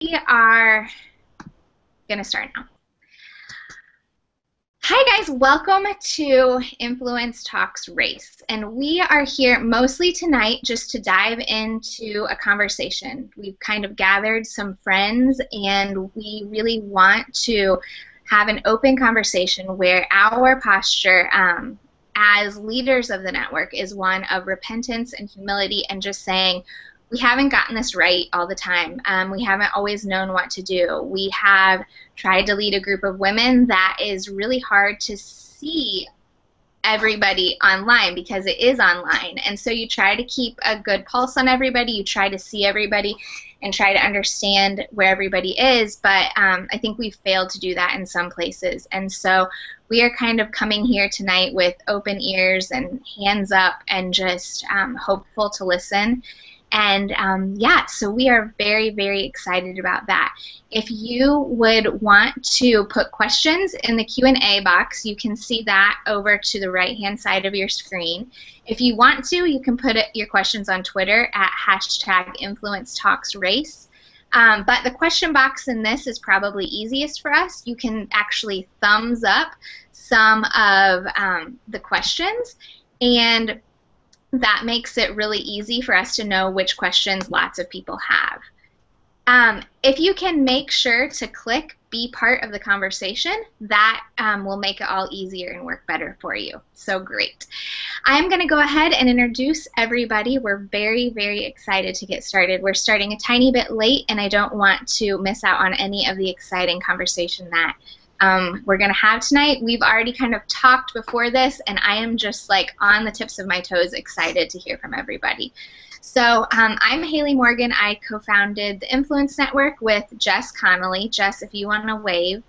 We are going to start now. Hi guys, welcome to Influence Talks Race, and we are here mostly tonight just to dive into a conversation. We've kind of gathered some friends and we really want to have an open conversation where our posture as leaders of the network is one of repentance and humility and just saying, we haven't gotten this right all the time. We haven't always known what to do. We have tried to lead a group of women that is really hard to see everybody online because it is online. And so you try to keep a good pulse on everybody. You try to see everybody and try to understand where everybody is. But I think we've failed to do that in some places. And so we are kind of coming here tonight with open ears and hands up and just hopeful to listen. And yeah, so we are very, very excited about that. If you would want to put questions in the Q&A box, you can see that over to the right-hand side of your screen. If you want to, you can put your questions on Twitter at #InfluenceTalksRace. But the question box in this is probably easiest for us. You can actually thumbs up some of the questions, and that makes it really easy for us to know which questions lots of people have. If you can make sure to click be part of the conversation, that will make it all easier and work better for you. So great. I'm going to go ahead and introduce everybody. We're very, very excited to get started. We're starting a tiny bit late, and I don't want to miss out on any of the exciting conversation that we're going to have tonight. We've already kind of talked before this, and I am just like on the tips of my toes excited to hear from everybody. So I'm Haley Morgan. I co-founded the Influence Network with Jess Connolly. Jess, if you want to wave.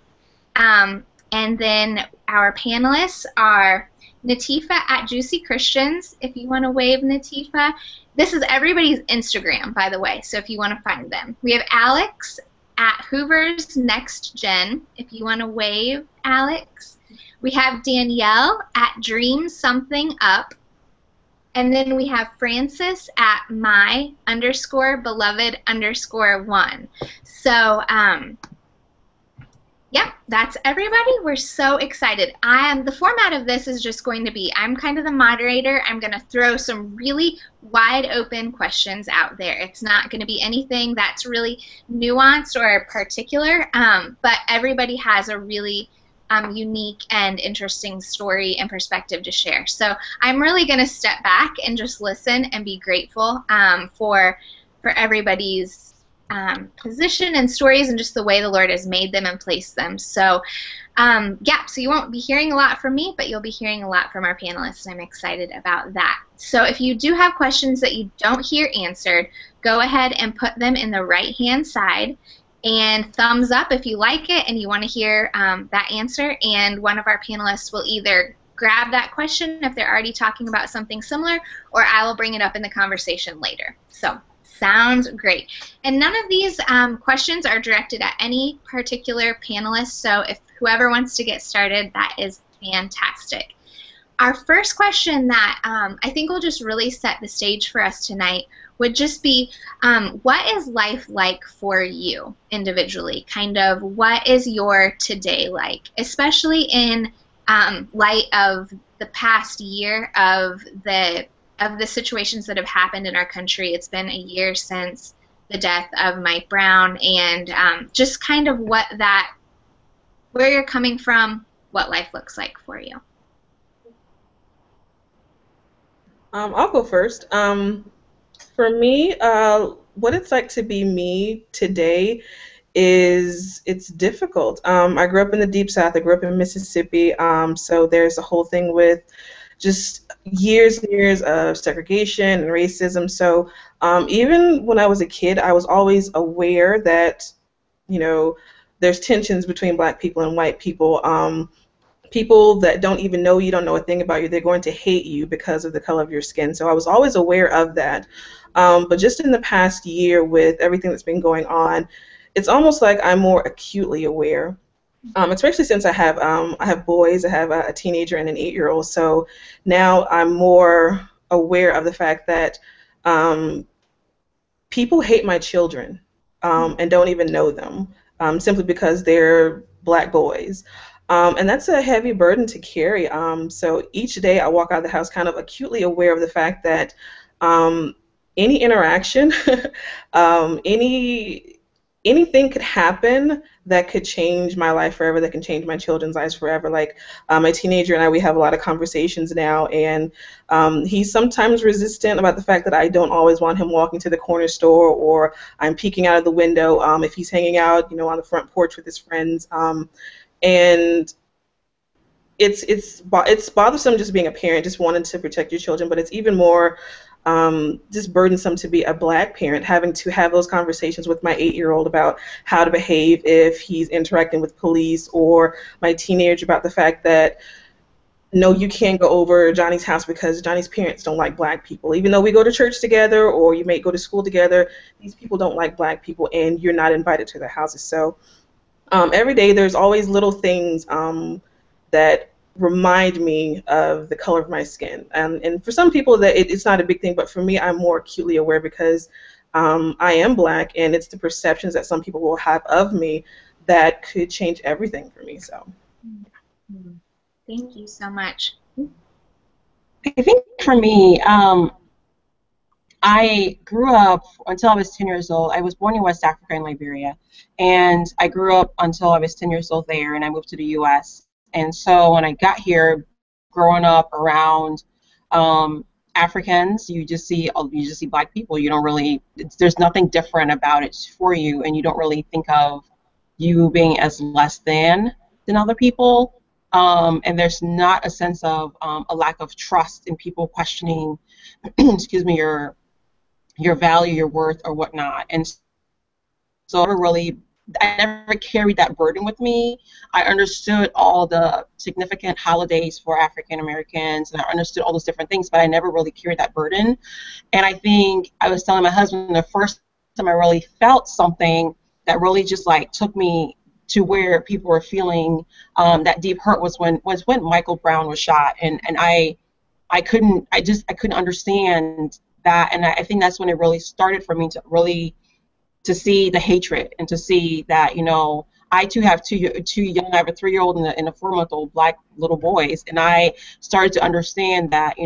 And then our panelists are Natifa at Juicy Christians, if you want to wave, Natifa. This is everybody's Instagram, by the way, so if you want to find them. We have Alex at Hoover's Next Gen, if you want to wave, Alex. We have Danielle at Dream Something Up. And then we have Francis at my_beloved_1. So, yep, that's everybody. We're so excited. The format of this is just going to be, I'm kind of the moderator. I'm going to throw some really wide open questions out there. It's not going to be anything that's really nuanced or particular, but everybody has a really unique and interesting story and perspective to share. So I'm really going to step back and just listen and be grateful for everybody's position and stories and just the way the Lord has made them and placed them. So yeah, so you won't be hearing a lot from me, but you'll be hearing a lot from our panelists, and I'm excited about that. So if you do have questions that you don't hear answered, go ahead and put them in the right-hand side, and thumbs up if you like it and you want to hear that answer, and one of our panelists will either grab that question if they're already talking about something similar, or I will bring it up in the conversation later. So sounds great. And none of these questions are directed at any particular panelist, so if whoever wants to get started, that is fantastic. Our first question that I think will just really set the stage for us tonight would just be, what is life like for you individually? Kind of what is your today like, especially in light of the past year of the situations that have happened in our country. It's been a year since the death of Mike Brown, and just kind of where you're coming from, what life looks like for you. I'll go first. For me, what it's like to be me today it's difficult. I grew up in the Deep South. I grew up in Mississippi, so there's a whole thing with just years and years of segregation and racism. So even when I was a kid, I was always aware that, you know, there's tensions between black people and white people. People that don't even know you, don't know a thing about you, they're going to hate you because of the color of your skin. So I was always aware of that. But just in the past year, with everything that's been going on, it's almost like I'm more acutely aware. Especially since I have boys. I have a teenager and an 8-year-old. So now I'm more aware of the fact that people hate my children. and don't even know them, simply because they're black boys. And that's a heavy burden to carry. So each day I walk out of the house kind of acutely aware of the fact that um, any interaction, any anything could happen that could change my life forever, that can change my children's lives forever. Like my teenager and I, we have a lot of conversations now, and he's sometimes resistant about the fact that I don't always want him walking to the corner store, or I'm peeking out of the window if he's hanging out, on the front porch with his friends. And it's bothersome just being a parent, just wanting to protect your children, but it's even more just burdensome to be a black parent, having to have those conversations with my 8-year-old about how to behave if he's interacting with police, or my teenager about the fact that no, you can't go over Johnny's house because Johnny's parents don't like black people. Even though we go to church together or you may go to school together, these people don't like black people and you're not invited to their houses. So every day there's always little things that remind me of the color of my skin. And for some people that it's not a big thing, but for me I'm more acutely aware because I am black, and it's the perceptions that some people will have of me that could change everything for me. So. Thank you so much. I think for me, I grew up until I was 10 years old. I was born in West Africa in Liberia, and I grew up until I was 10 years old there, and I moved to the U.S. And so when I got here, growing up around Africans, you just see black people. You don't really, there's nothing different about it for you, and you don't really think of you being as less than other people. And there's not a sense of a lack of trust in people questioning, excuse me, your value, your worth, or whatnot. And so I never carried that burden with me. I understood all the significant holidays for African Americans, and I understood all those different things, but I never really carried that burden. And I think I was telling my husband, the first time I really felt something that really just like took me to where people were feeling that deep hurt was when Michael Brown was shot, and I couldn't understand that, and I think that's when it really started for me to see the hatred, and to see that I too have two young. I have a 3-year-old and a 4-month-old black little boys, and I started to understand that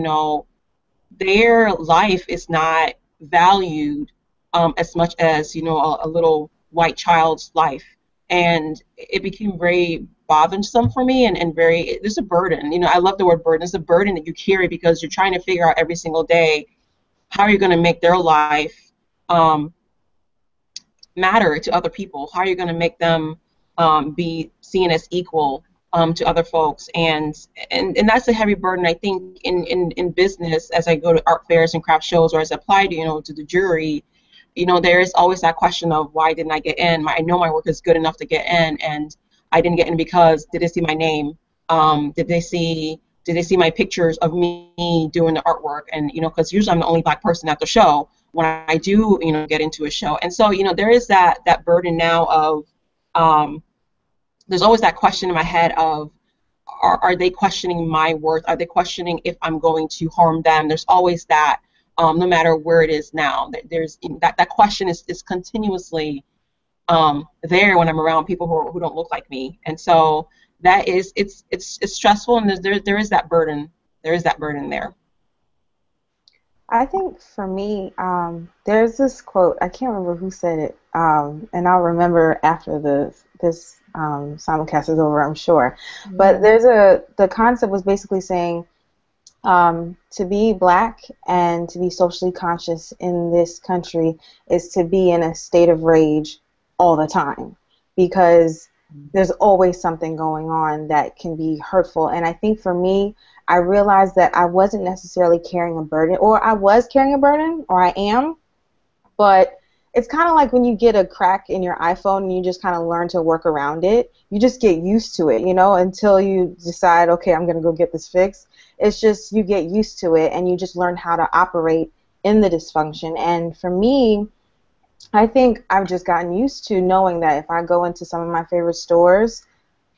their life is not valued as much as a little white child's life. And it became very bothersome for me, and there's a burden. I love the word burden. It's a burden that you carry because you're trying to figure out every single day how you're going to make their life matter to other people. How are you going to make them be seen as equal to other folks? And that's a heavy burden, I think, in business, as I go to art fairs and craft shows, or as I apply to the jury. There is always that question of, why didn't I get in? I know my work is good enough to get in, and I didn't get in because, did they see my name? Did they see my pictures of me doing the artwork? And because usually I'm the only black person at the show when I do get into a show. And so there is that burden now of there's always that question in my head of, are they questioning my worth? Are they questioning if I'm going to harm them? There's always that. No matter where it is now, there's that question is continuously there when I'm around people who don't look like me, and so that is it's stressful, and there is that burden. There is that burden there. I think for me, there's this quote. I can't remember who said it, and I'll remember after this simulcast is over, I'm sure. Mm-hmm. But the concept was basically saying, to be black and to be socially conscious in this country is to be in a state of rage all the time, because there's always something going on that can be hurtful. And I think for me, I realized that I wasn't necessarily carrying a burden, or I was carrying a burden, or I am, but it's kind of like when you get a crack in your iPhone and you just kind of learn to work around it. You just get used to it, until you decide, okay, I'm going to go get this fixed. It's just you get used to it, and you just learn how to operate in the dysfunction. And for me, I think I've just gotten used to knowing that if I go into some of my favorite stores,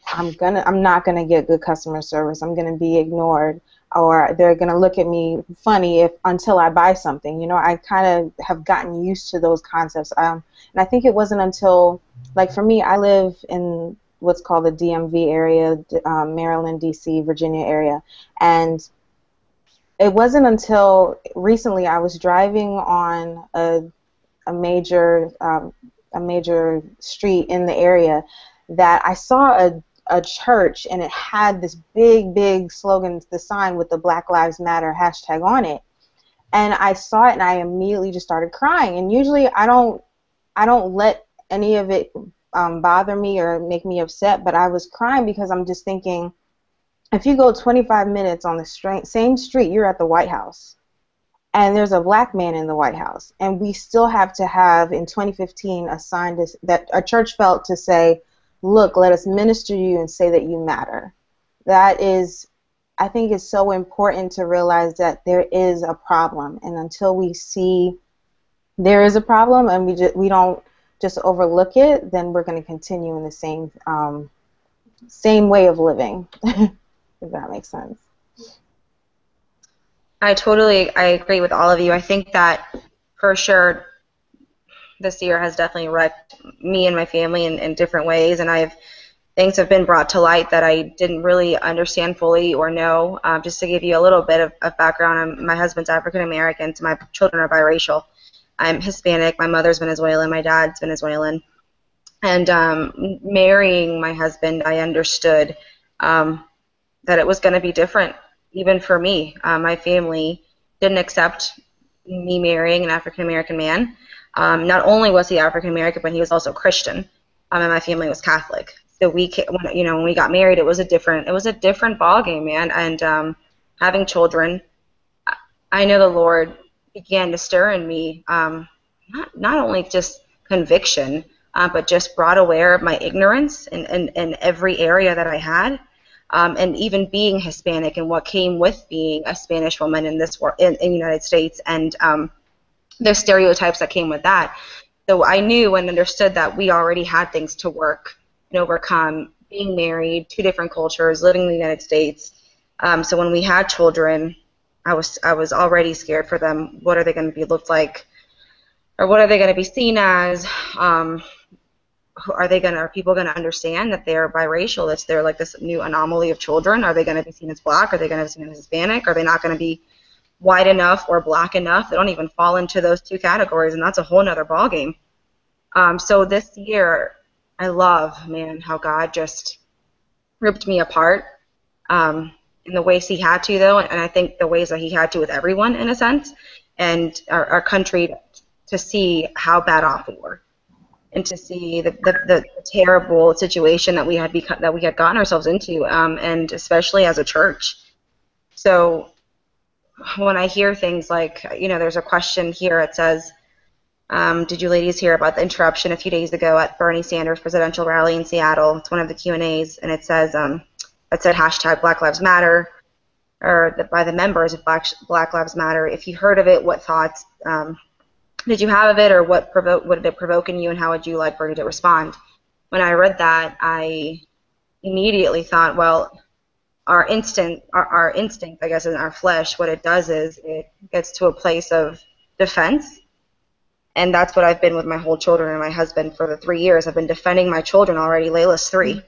I'm not gonna get good customer service. I'm gonna be ignored. or they're going to look at me funny if until I buy something. You know, I kind of have gotten used to those concepts. And I think it wasn't until, like for me, I live in what's called the DMV area, Maryland, D.C., Virginia area, and it wasn't until recently I was driving on a major a major street in the area that I saw a church, and it had this big slogan, the sign with the Black Lives Matter hashtag on it. And I saw it and I immediately just started crying. And usually I don't let any of it bother me or make me upset, but I was crying because I'm just thinking, if you go 25 minutes on the same street, you're at the White House. And there's a black man in the White House. And we still have to have, in 2015, a sign that a church felt to say, look, let us minister to you and say that you matter. That is, I think it's so important to realize that there is a problem. And until we see there is a problem and we don't just overlook it, then we're going to continue in the same way of living, if that makes sense. I agree with all of you. I think that for sure this year has definitely wrecked me and my family in different ways, and things have been brought to light that I didn't really understand fully or know. Just to give you a little bit of background, my husband's African American, so my children are biracial. I'm Hispanic, my mother's Venezuelan, my dad's Venezuelan. And marrying my husband, I understood that it was going to be different. Even for me, my family didn't accept me marrying an African American man. Not only was he African American, but he was also Christian, and my family was Catholic. So when we got married, it was a different ball game, man. And having children, I know the Lord began to stir in me, not only just conviction, but just brought aware of my ignorance in every area that I had. And even being Hispanic and what came with being a Spanish woman in the United States, and the stereotypes that came with that. So I knew and understood that we already had things to work and overcome, being married, two different cultures, living in the United States. So when we had children, I was already scared for them. What are they going to be looked like, or what are they going to be seen as? Are people going to understand that they're biracial? That they're like this new anomaly of children? Are they going to be seen as black? Are they going to be seen as Hispanic? Are they not going to be white enough or black enough? They don't even fall into those two categories, and that's a whole nother ballgame. So this year, I love, man, how God just ripped me apart in the ways He had to, though, and I think the ways that He had to with everyone, in a sense, and our country, to see how bad off we were, and to see the terrible situation that we had gotten ourselves into, and especially as a church. So when I hear things like, there's a question here. It says, did you ladies hear about the interruption a few days ago at Bernie Sanders' presidential rally in Seattle? It's one of the Q&As, and it says, it said hashtag Black Lives Matter, or by the members of Black Lives Matter. If you heard of it, what thoughts did you have of it, or what did it provoke in you, and how would you like Bernie to respond? When I read that, I immediately thought, well, our instinct, I guess, in our flesh, what it does is it gets to a place of defense, and that's what I've been with my whole children and my husband for the 3 years. I've been defending my children already. Layla's 3.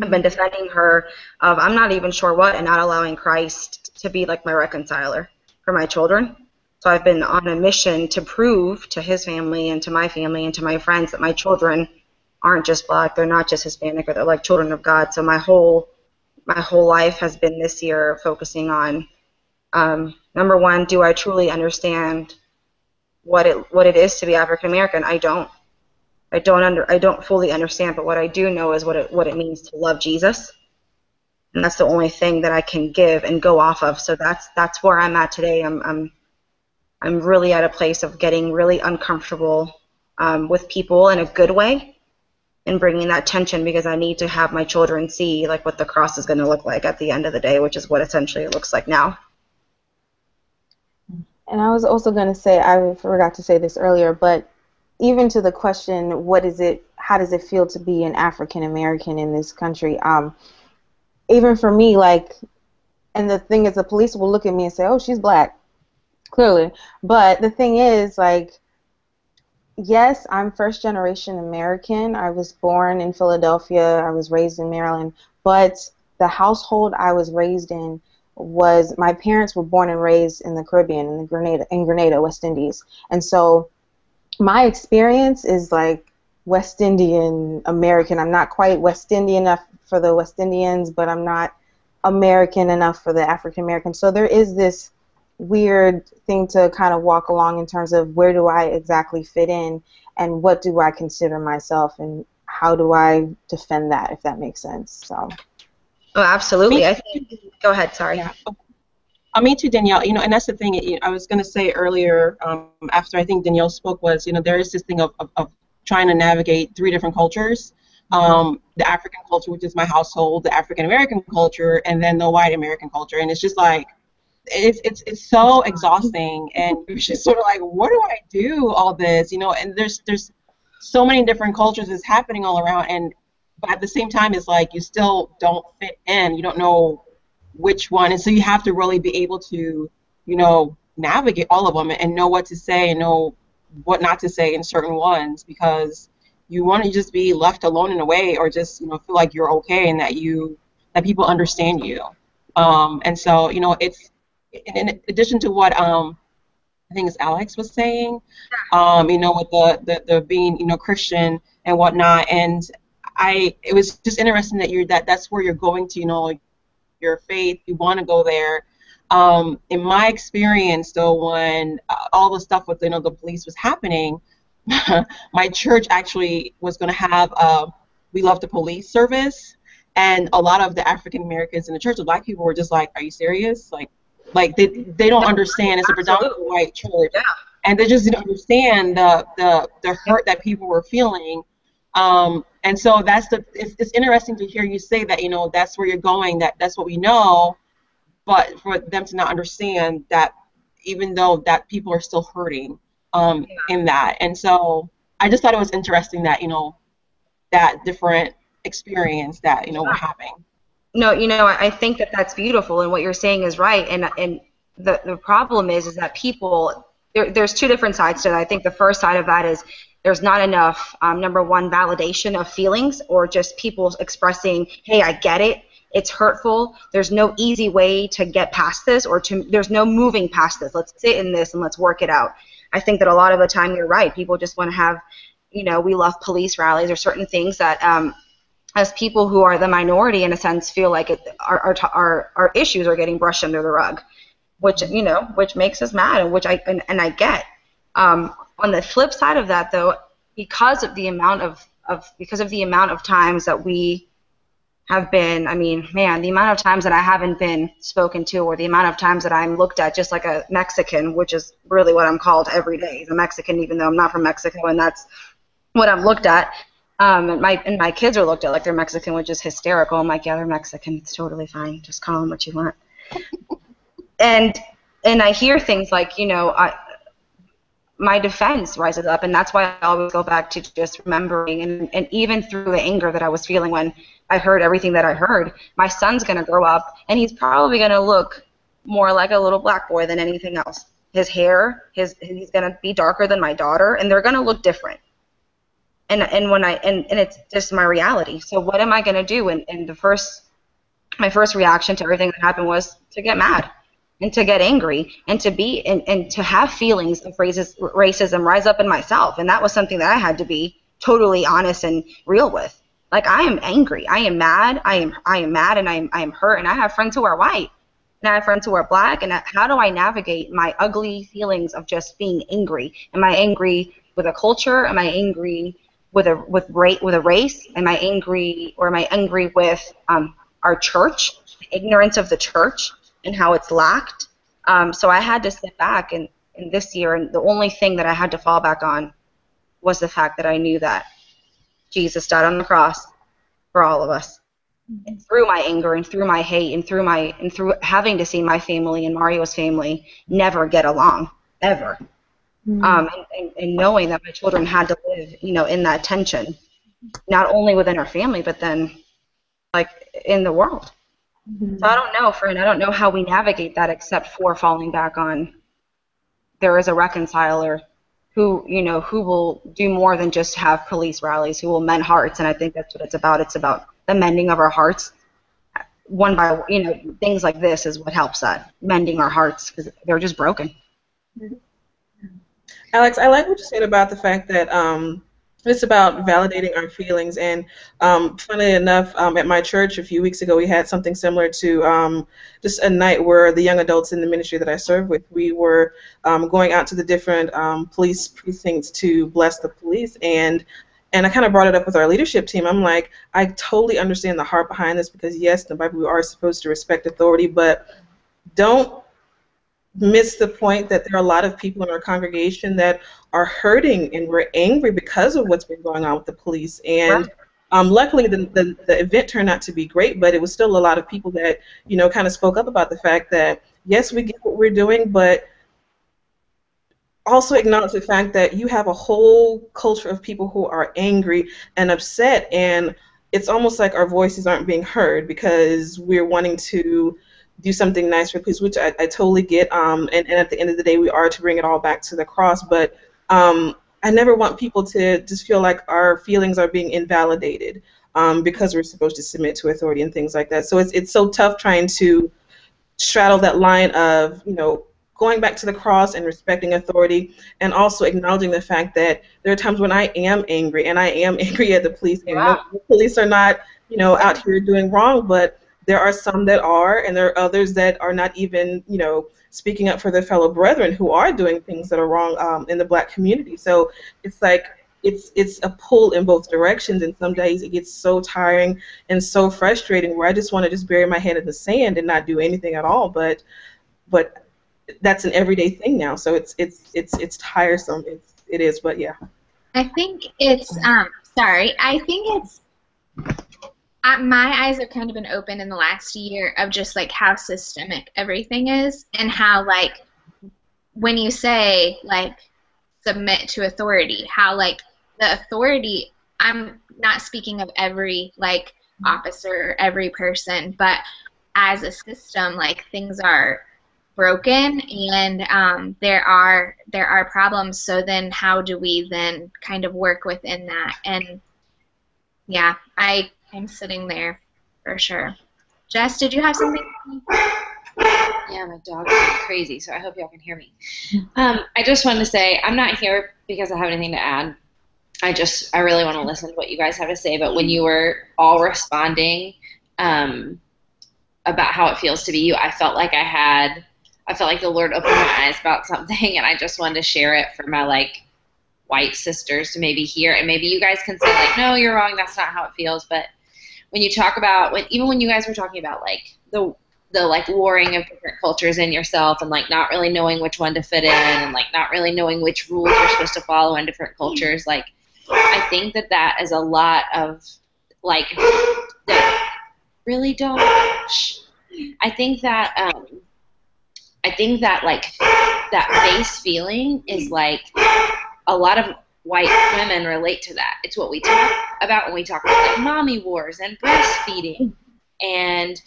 I've been defending her of I'm not even sure what, and not allowing Christ to be like my reconciler for my children. So I've been on a mission to prove to his family and to my family and to my friends that my children aren't just black, they're not just Hispanic, or they're like children of God. So my whole life has been this year focusing on, number one, do I truly understand what it is to be African American? I don't fully understand, but what I do know is what it means to love Jesus, and that's the only thing that I can give and go off of. So that's where I'm at today. I'm really at a place of getting really uncomfortable with people in a good way, and bringing that tension, because I need to have my children see like what the cross is going to look like at the end of the day, which is what essentially it looks like now. And I was also going to say, I forgot to say this earlier, but even to the question, how does it feel to be an African American in this country? Even for me, like, And the thing is, the police will look at me and say, "Oh, she's black," clearly. But the thing is, like, yes, I'm first generation American. I was born in Philadelphia. I was raised in Maryland. But the household I was raised in was, my parents were born and raised in the Caribbean, in Grenada, West Indies. And so my experience is like West Indian American. I'm not quite West Indian enough for the West Indians, but I'm not American enough for the African Americans. So there is this weird thing to kind of walk along in terms of where do I exactly fit in and what do I consider myself and how do I defend that, if that makes sense. So. Oh, absolutely. Me, I think. Go ahead. Sorry. yeah. Me too, Danielle. And that's the thing. I was going to say earlier, after I think Danielle spoke, was there is this thing of trying to navigate three different cultures. The African culture, which is my household, the African American culture, and then the white American culture. And it's just like, it's so exhausting, and you're just sort of like, what do I do all this? And there's so many different cultures that's happening all around, but at the same time, it's like you still don't fit in. You don't know which one, and so you have to really be able to, navigate all of them and know what to say and know what not to say in certain ones, because you want to just be left alone in a way, or just feel like you're okay and that people understand you. And so it's in addition to what I think it's Alex was saying, with the being being, and whatnot, and it was just interesting that's where you're going to, your faith, you want to go there. In my experience, though, when all the stuff with the police was happening, my church actually was going to have We Love the Police service, and a lot of the African Americans in the church, the black people, were just like, "Are you serious?" Like they don't understand. It's a predominantly white church, Yeah. and they just didn't understand the hurt that people were feeling. And so it's interesting to hear you say that, that's where you're going, that's what we know, but for them to not understand that even though that people are still hurting in that. And so I just thought it was interesting that, that different experience that, we're having. No, I think that that's beautiful, and what you're saying is right. And the problem is that people, there's two different sides to that. I think the first side of that is there's not enough, number one, validation of feelings, or just people expressing, hey, I get it, it's hurtful, there's no easy way to get past this, or there's no moving past this, let's sit in this and let's work it out. I think that a lot of the time you're right, people just want to have, We Love Police rallies, or certain things that, as people who are the minority, in a sense, feel like our issues are getting brushed under the rug, which makes us mad, and which I get. On the flip side of that, though, because of the amount of times that we have been, the amount of times that I haven't been spoken to, or the amount of times that I'm looked at just like a Mexican, which is really what I'm called every day, is a Mexican, even though I'm not from Mexico, and that's what I'm looked at. And my kids are looked at like they're Mexican, which is hysterical. I'm like, yeah, they're Mexican. It's totally fine. Just call them what you want. And I hear things like, my defense rises up, and that's why I always go back to just remembering, and even through the anger that I was feeling when I heard everything that I heard, my son's going to grow up, and he's probably going to look more like a little black boy than anything else. His hair, he's going to be darker than my daughter, and they're going to look different. And it's just my reality. So what am I going to do? And my first reaction to everything that happened was to get mad, and to get angry, and to have feelings of racism rise up in myself. And that was something that I had to be totally honest and real with. Like, I am angry, I am mad, I am mad, and I am hurt, and I have friends who are white, and I have friends who are black, and how do I navigate my ugly feelings of just being angry? Am I angry with a culture? Am I angry with a race? Am I angry with our church, the ignorance of the church, and how it's lacked? So I had to sit back in this year, and the only thing that I had to fall back on was the fact that I knew that Jesus died on the cross for all of us. And through my anger, and through my hate, and through having to see my family and Mario's family never get along, ever. And knowing that my children had to live, in that tension, not only within our family, but then, like, in the world. So I don't know, friend. I don't know how we navigate that except for falling back on there is a reconciler who, who will do more than just have police rallies, who will mend hearts. And I think that's what it's about. It's about the mending of our hearts. One by, things like this is what helps that, mending our hearts, because they're just broken. Alex, I like what you said about the fact that it's about validating our feelings. And funnily enough, at my church a few weeks ago, we had something similar to just a night where the young adults in the ministry that I serve with, we were going out to the different police precincts to bless the police. And I kind of brought it up with our leadership team. I'm like, I totally understand the heart behind this because, yes, in the Bible we are supposed to respect authority, but don't miss the point that there are a lot of people in our congregation that are hurting and we're angry because of what's been going on with the police. And luckily the event turned out to be great, but it was still a lot of people that, kind of spoke up about the fact that, yes, we get what we're doing, but also acknowledge the fact that you have a whole culture of people who are angry and upset, and it's almost like our voices aren't being heard because we're wanting to do something nice for peace, which I totally get. And at the end of the day, we are to bring it all back to the cross. But I never want people to just feel like our feelings are being invalidated because we're supposed to submit to authority and things like that. So it's so tough trying to straddle that line of, going back to the cross and respecting authority, and also acknowledging the fact that there are times when I am angry, and I am angry at the police, and no, the police are not, out here doing wrong, but there are some that are, and there are others that are not even, speaking up for their fellow brethren who are doing things that are wrong in the Black community. So it's like it's a pull in both directions, and some days it gets so tiring and so frustrating where I just want to just bury my head in the sand and not do anything at all. But that's an everyday thing now, so it's tiresome. It is, but yeah. I think it's sorry. I think it's my eyes have kind of been open in the last year of just like how systemic everything is, and how like when you say like submit to authority, how like the authority, I'm not speaking of every like officer or every person, but as a system, like things are broken, and there are problems. So then how do we then kind of work within that? And yeah, I'm sitting there for sure. Jess, did you have something? Yeah, my dog's going crazy, so I hope y'all can hear me. I just wanted to say I'm not here because I have anything to add. I really want to listen to what you guys have to say. But when you were all responding about how it feels to be you, I felt like the Lord opened my eyes about something, and I just wanted to share it for my like white sisters to maybe hear, and maybe you guys can say like, no, you're wrong, that's not how it feels. But when you talk about even when you guys were talking about like the like warring of different cultures in yourself, and like not really knowing which one to fit in, and like not really knowing which rules you're supposed to follow in different cultures, like I think that is a lot of like that really don't. I think that like that base feeling is like a lot of white women relate to that. It's what we talk about when we talk about like mommy wars and breastfeeding, and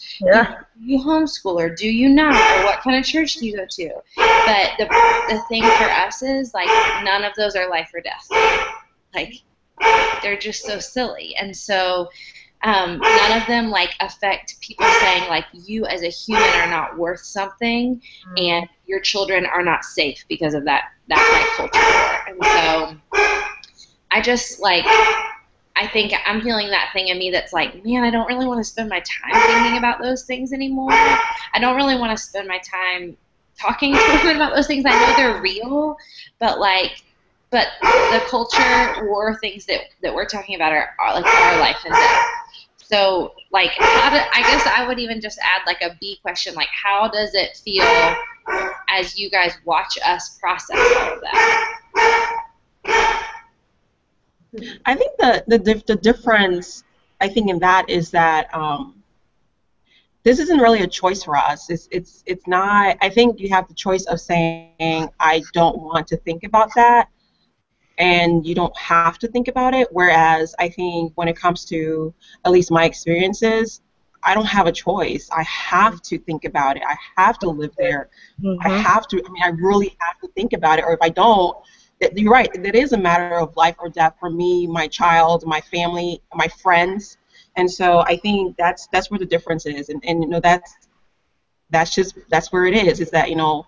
you homeschool or do you not, or what kind of church do you go to? But the thing for us is like none of those are life or death. Like they're just so silly, and so none of them like affect people saying like you as a human are not worth something, and your children are not safe because of that like culture war. And so I just like I think I'm feeling that thing in me that's like, man, I don't really want to spend my time thinking about those things anymore. I don't really want to spend my time talking to women about those things. I know they're real, but the culture war things that we're talking about are like our life and death. So, like, I guess I would even just add, like, a B question, like, how does it feel as you guys watch us process all of that? I think the difference, I think, in that is that this isn't really a choice for us. It's not. I think you have the choice of saying, I don't want to think about that, and you don't have to think about it. Whereas I think when it comes to at least my experiences, I don't have a choice. I have to think about it. I have to live there. I have to. I mean, I really have to think about it. Or if I don't, you're right. That is a matter of life or death for me, my child, my family, my friends. And so I think that's where the difference is. And you know, that's where it is. Is that, you know,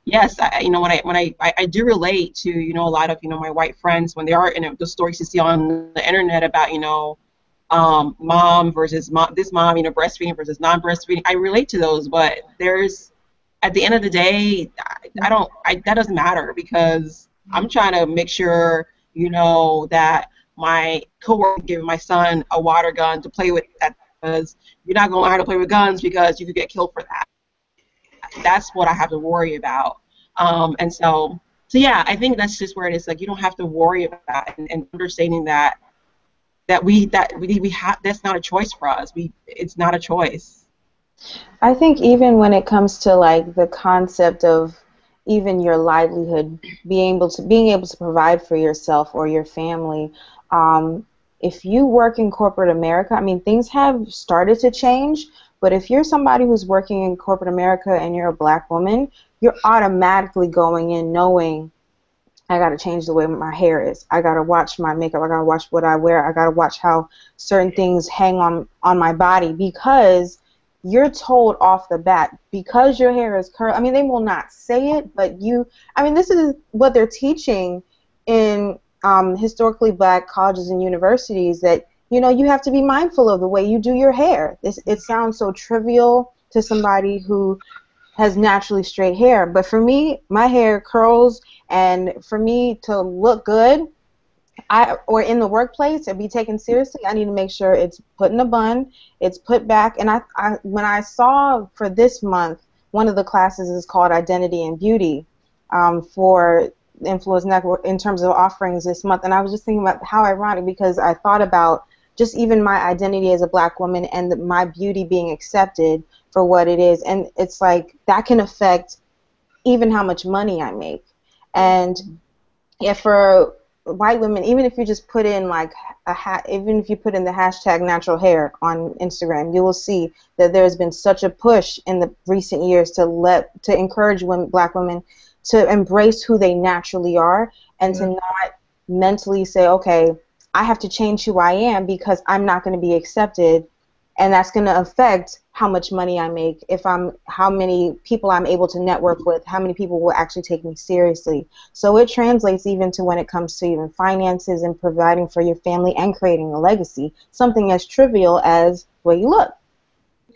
yes, you know, when I do relate to, you know, a lot of, you know, my white friends when they are, you know, the stories you see on the internet about, you know, mom versus mom, this mom, you know, breastfeeding versus non-breastfeeding. I relate to those, but there's, at the end of the day, that doesn't matter, because I'm trying to make sure, you know, that my coworker giving my son a water gun to play with, that, because you're not going to learn how to play with guns because you could get killed for that. That's what I have to worry about. And so yeah, I think that's just where it is. Like, you don't have to worry about it, and understanding that we have, that's not a choice for us. It's not a choice. I think even when it comes to like the concept of even your livelihood, being able to provide for yourself or your family, if you work in corporate America, I mean, things have started to change, but if you're somebody who's working in corporate America and you're a black woman, you're automatically going in knowing, I got to change the way my hair is. I got to watch my makeup. I got to watch what I wear. I got to watch how certain things hang on my body, because you're told off the bat, because your hair is curly. I mean, they will not say it, but I mean, this is what they're teaching in historically black colleges and universities, that, you know, you have to be mindful of the way you do your hair. It sounds so trivial to somebody who has naturally straight hair, but for me, my hair curls, and for me to look good, or in the workplace and be taken seriously, I need to make sure it's put in a bun, it's put back. And when I saw for this month, one of the classes is called Identity and Beauty, for the Influence Network, in terms of offerings this month, and I was just thinking about how ironic, because I thought about just even my identity as a black woman and my beauty being accepted for what it is, and it's like that can affect even how much money I make. And if for white women, even if you just put in like even if you put in the hashtag natural hair on Instagram, you will see that there's been such a push in the recent years to encourage black women to embrace who they naturally are, and to not mentally say, okay, I have to change who I am because I'm not going to be accepted, and that's going to affect how much money I make, how many people I'm able to network with, how many people will actually take me seriously. So it translates even to when it comes to even finances and providing for your family and creating a legacy, something as trivial as the way you look.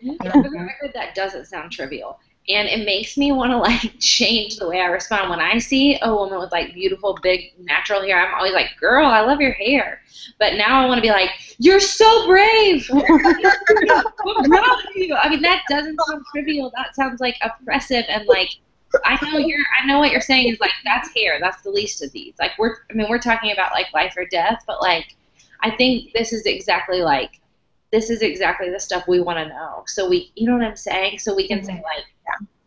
For the record, that doesn't sound trivial. And it makes me want to like change the way I respond. When I see a woman with like beautiful, big, natural hair, I'm always like, girl, I love your hair. But now I want to be like, you're so brave. I'm proud of you. I mean, that doesn't sound trivial. That sounds like oppressive, and like, I know what you're saying is like, that's hair. That's the least of these. Like, we're talking about like life or death, but like, I think this is exactly the stuff we want to know. So you know what I'm saying? So we can say like,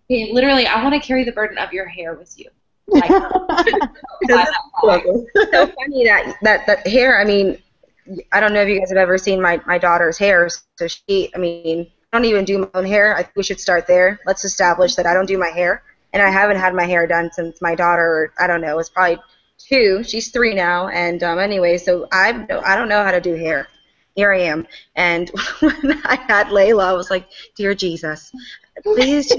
hey, literally, I want to carry the burden of your hair with you. Like, it's so funny that hair. I mean, I don't know if you guys have ever seen my daughter's hair. So I mean, I don't even do my own hair. I think we should start there. Let's establish that I don't do my hair, and I haven't had my hair done since my daughter, I don't know, was probably 2. She's 3 now, and anyway, so I don't know how to do hair. Here I am, and when I had Layla, I was like, dear Jesus, please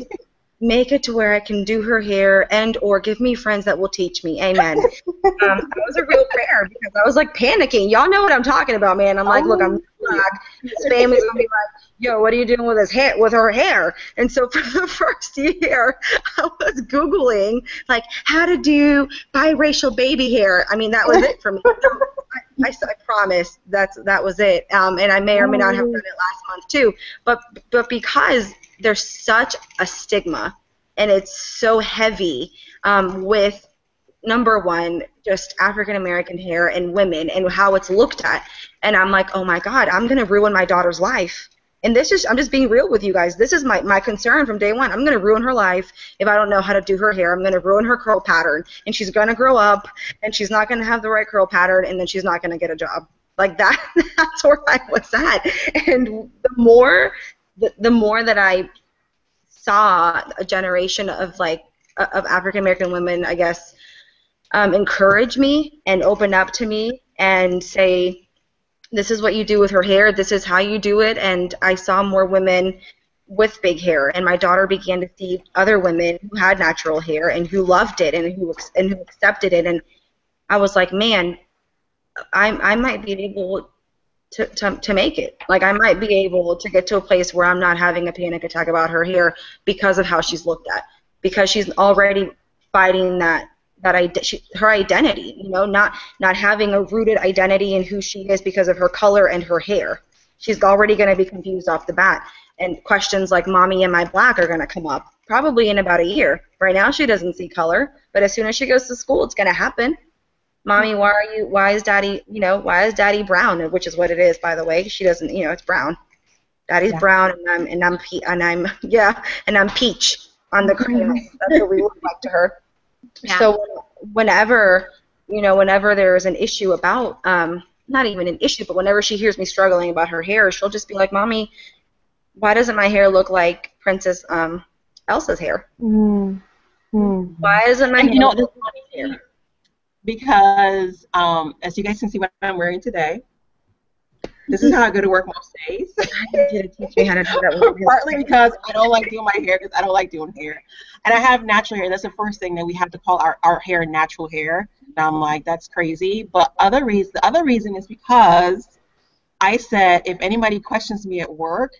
make it to where I can do her hair, and or give me friends that will teach me. Amen. That was a real prayer, because I was like panicking. Y'all know what I'm talking about, man. I'm like, look, I'm black. His family's gonna be like, yo, what are you doing with her hair? And so for the first year, I was Googling like how to do biracial baby hair. I mean, that was it for me. I promise that was it. And I may or may not have done it last month too. But because there's such a stigma, and it's so heavy with, number one, just African American hair and women and how it's looked at. And I'm like, oh my God, I'm gonna ruin my daughter's life. And I'm just being real with you guys. This is my concern from day one. I'm going to ruin her life if I don't know how to do her hair. I'm going to ruin her curl pattern. And she's going to grow up, and she's not going to have the right curl pattern, and then she's not going to get a job. Like that, that's where I was at. And the more the more that I saw a generation of like of African American women, I guess, encourage me and open up to me and say, this is what you do with her hair, this is how you do it. And I saw more women with big hair, and my daughter began to see other women who had natural hair and who loved it and who accepted it. And I was like, man, I might be able to make it. Like, I might be able to get to a place where I'm not having a panic attack about her hair because of how she's looked at, because she's already fighting her identity, you know, not having a rooted identity in who she is because of her color and her hair. She's already going to be confused off the bat, and questions like, "Mommy, am I black?" are going to come up probably in about a year. Right now she doesn't see color, but as soon as she goes to school, it's going to happen. "Mommy, why is Daddy brown?" Which is what it is, by the way. She doesn't, it's brown. Daddy's brown, and I'm peach on the cream. That's what we look like to her. Yeah. So whenever there's an issue about, not even an issue, but whenever she hears me struggling about her hair, she'll just be like, "Mommy, why doesn't my hair look like Princess Elsa's hair? Why isn't my hair look like my hair?" Because as you guys can see what I'm wearing today, this is how I go to work most days. I need you to teach me how to do that. Partly because I don't like doing my hair, because I don't like doing hair. And I have natural hair. That's the first thing that we have to call our hair natural hair. And I'm like, that's crazy. But the other reason is because I said, if anybody questions me at work,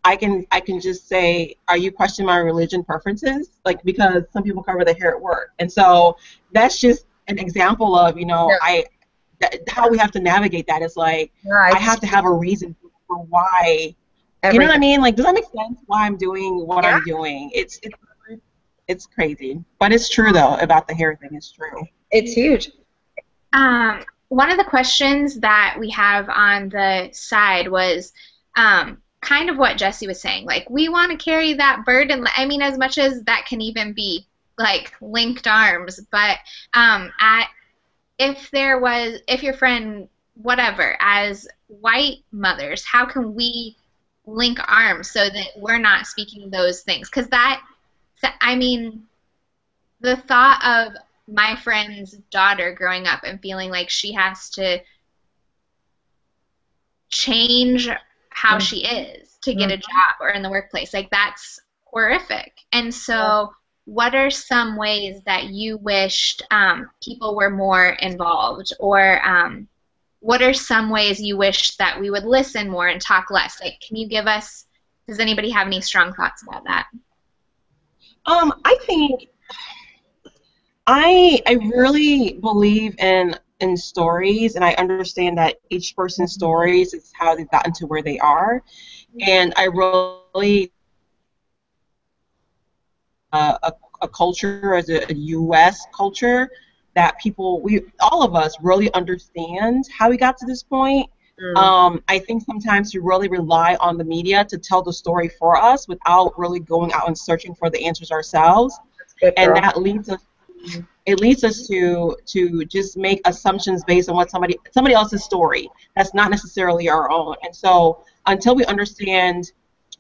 I can just say, "Are you questioning my religion preferences?" Like, because some people cover their hair at work. And so that's just an example of, how we have to navigate that. Is like, I have to have a reason for why. You know what I mean? Like, does that make sense? Why I'm doing what I'm doing? It's crazy, but it's true though about the hair thing. It's true. It's huge. One of the questions that we have on the side was kind of what Jesse was saying. Like, we want to carry that burden. I mean, as much as that can even be like linked arms, but if your friend, whatever, as white mothers, how can we link arms so that we're not speaking those things? Because the thought of my friend's daughter growing up and feeling like she has to change how she is to get a job or in the workplace, like, that's horrific. And so what are some ways that you wished people were more involved, or what are some ways you wish that we would listen more and talk less? Like, can you give us, does anybody have any strong thoughts about that? I think I really believe in stories, and I understand that each person's stories is how they've gotten to where they are, and I really a culture, as a U.S. culture, that all of us really understand how we got to this point. I think sometimes we really rely on the media to tell the story for us without really going out and searching for the answers ourselves, and that leads us to just make assumptions based on what somebody else's story that's not necessarily our own. And so until we understand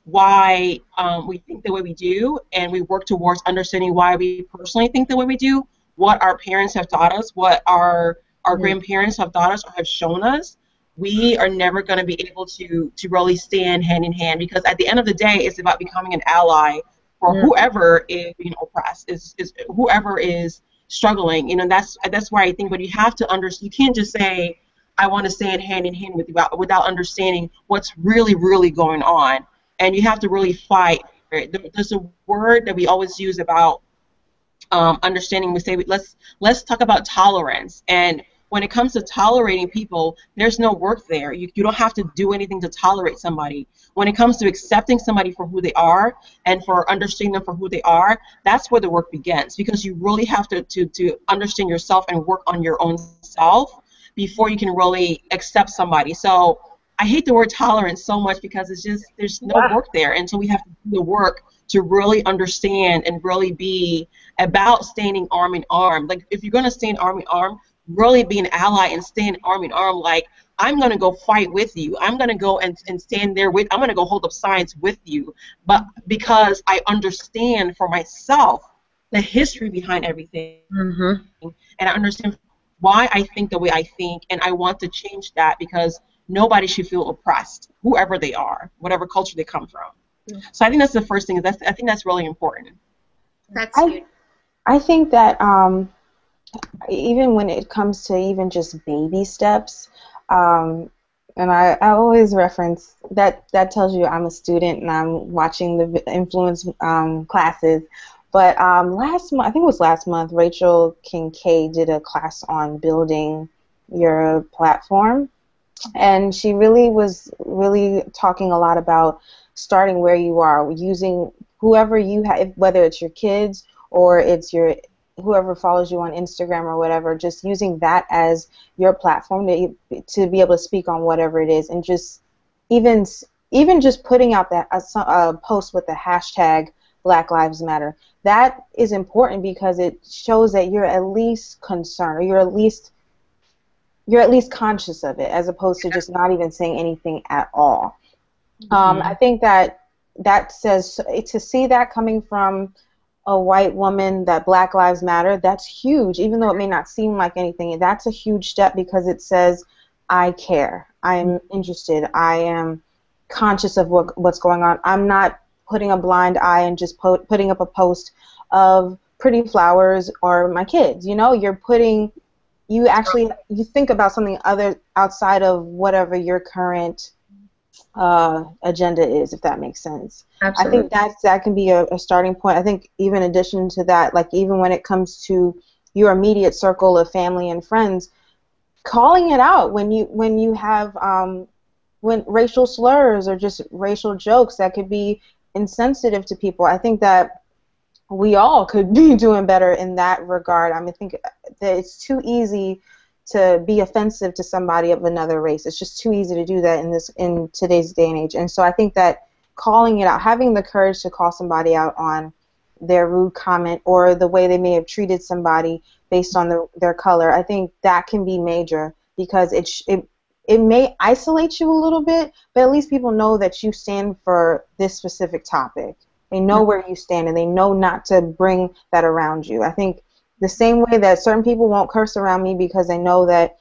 why we think the way we do, and we work towards understanding why we personally think the way we do, what our parents have taught us, what our grandparents have taught us or have shown us, we are never going to be able to really stand hand in hand, because at the end of the day, it's about becoming an ally for whoever is being oppressed, is whoever is struggling. That's why I think, but you have to understand, you can't just say, "I want to stand hand in hand with you," without understanding what's really, really going on. And you have to really fight. There's a word that we always use about understanding. We say, let's talk about tolerance. And when it comes to tolerating people, there's no work there. You don't have to do anything to tolerate somebody. When it comes to accepting somebody for who they are and for understanding them for who they are, that's where the work begins, because you really have to understand yourself and work on your own self before you can really accept somebody. So I hate the word tolerance so much, because it's just, there's no work there. And so we have to do the work to really understand and really be about standing arm in arm. Like, if you're going to stand arm in arm, really be an ally and stand arm in arm. Like, I'm going to go fight with you. I'm going to go and stand there I'm going to go hold up signs with you. But because I understand for myself the history behind everything, and I understand why I think the way I think, and I want to change that because nobody should feel oppressed, whoever they are, whatever culture they come from. So I think that's the first thing. I think that's really important. That's huge. I think that even when it comes to even just baby steps, and I always reference that tells you I'm a student and I'm watching the influence classes. But last month, I think it was last month, Rachel Kincaid did a class on building your platform, and she really was talking a lot about starting where you are, using whoever you have, whether it's your kids or it's your whoever follows you on Instagram or whatever, just using that as your platform to be able to speak on whatever it is, and just even just putting out that a post with the hashtag Black Lives Matter. That is important because it shows that you're at least concerned, or you're at least conscious of it, as opposed to just not even saying anything at all. I think that says, to see that coming from a white woman, that Black Lives Matter, that's huge, even though it may not seem like anything. That's a huge step because it says, I care, I am interested, I am conscious of what's going on. I'm not putting a blind eye and just putting up a post of pretty flowers or my kids. You know, you think about something other outside of whatever your current agenda is, if that makes sense. Absolutely. I think that can be a starting point. I think even in addition to that, like even when it comes to your immediate circle of family and friends, calling it out when you have when racial slurs or just racial jokes that could be insensitive to people. I think that we all could be doing better in that regard. I think that it's too easy to be offensive to somebody of another race. It's just too easy to do that in today's day and age. And so I think that calling it out, having the courage to call somebody out on their rude comment or the way they may have treated somebody based on their color, I think that can be major, because it may isolate you a little bit, but at least people know that you stand for this specific topic. They know where you stand, and they know not to bring that around you. I think the same way that certain people won't curse around me because they know that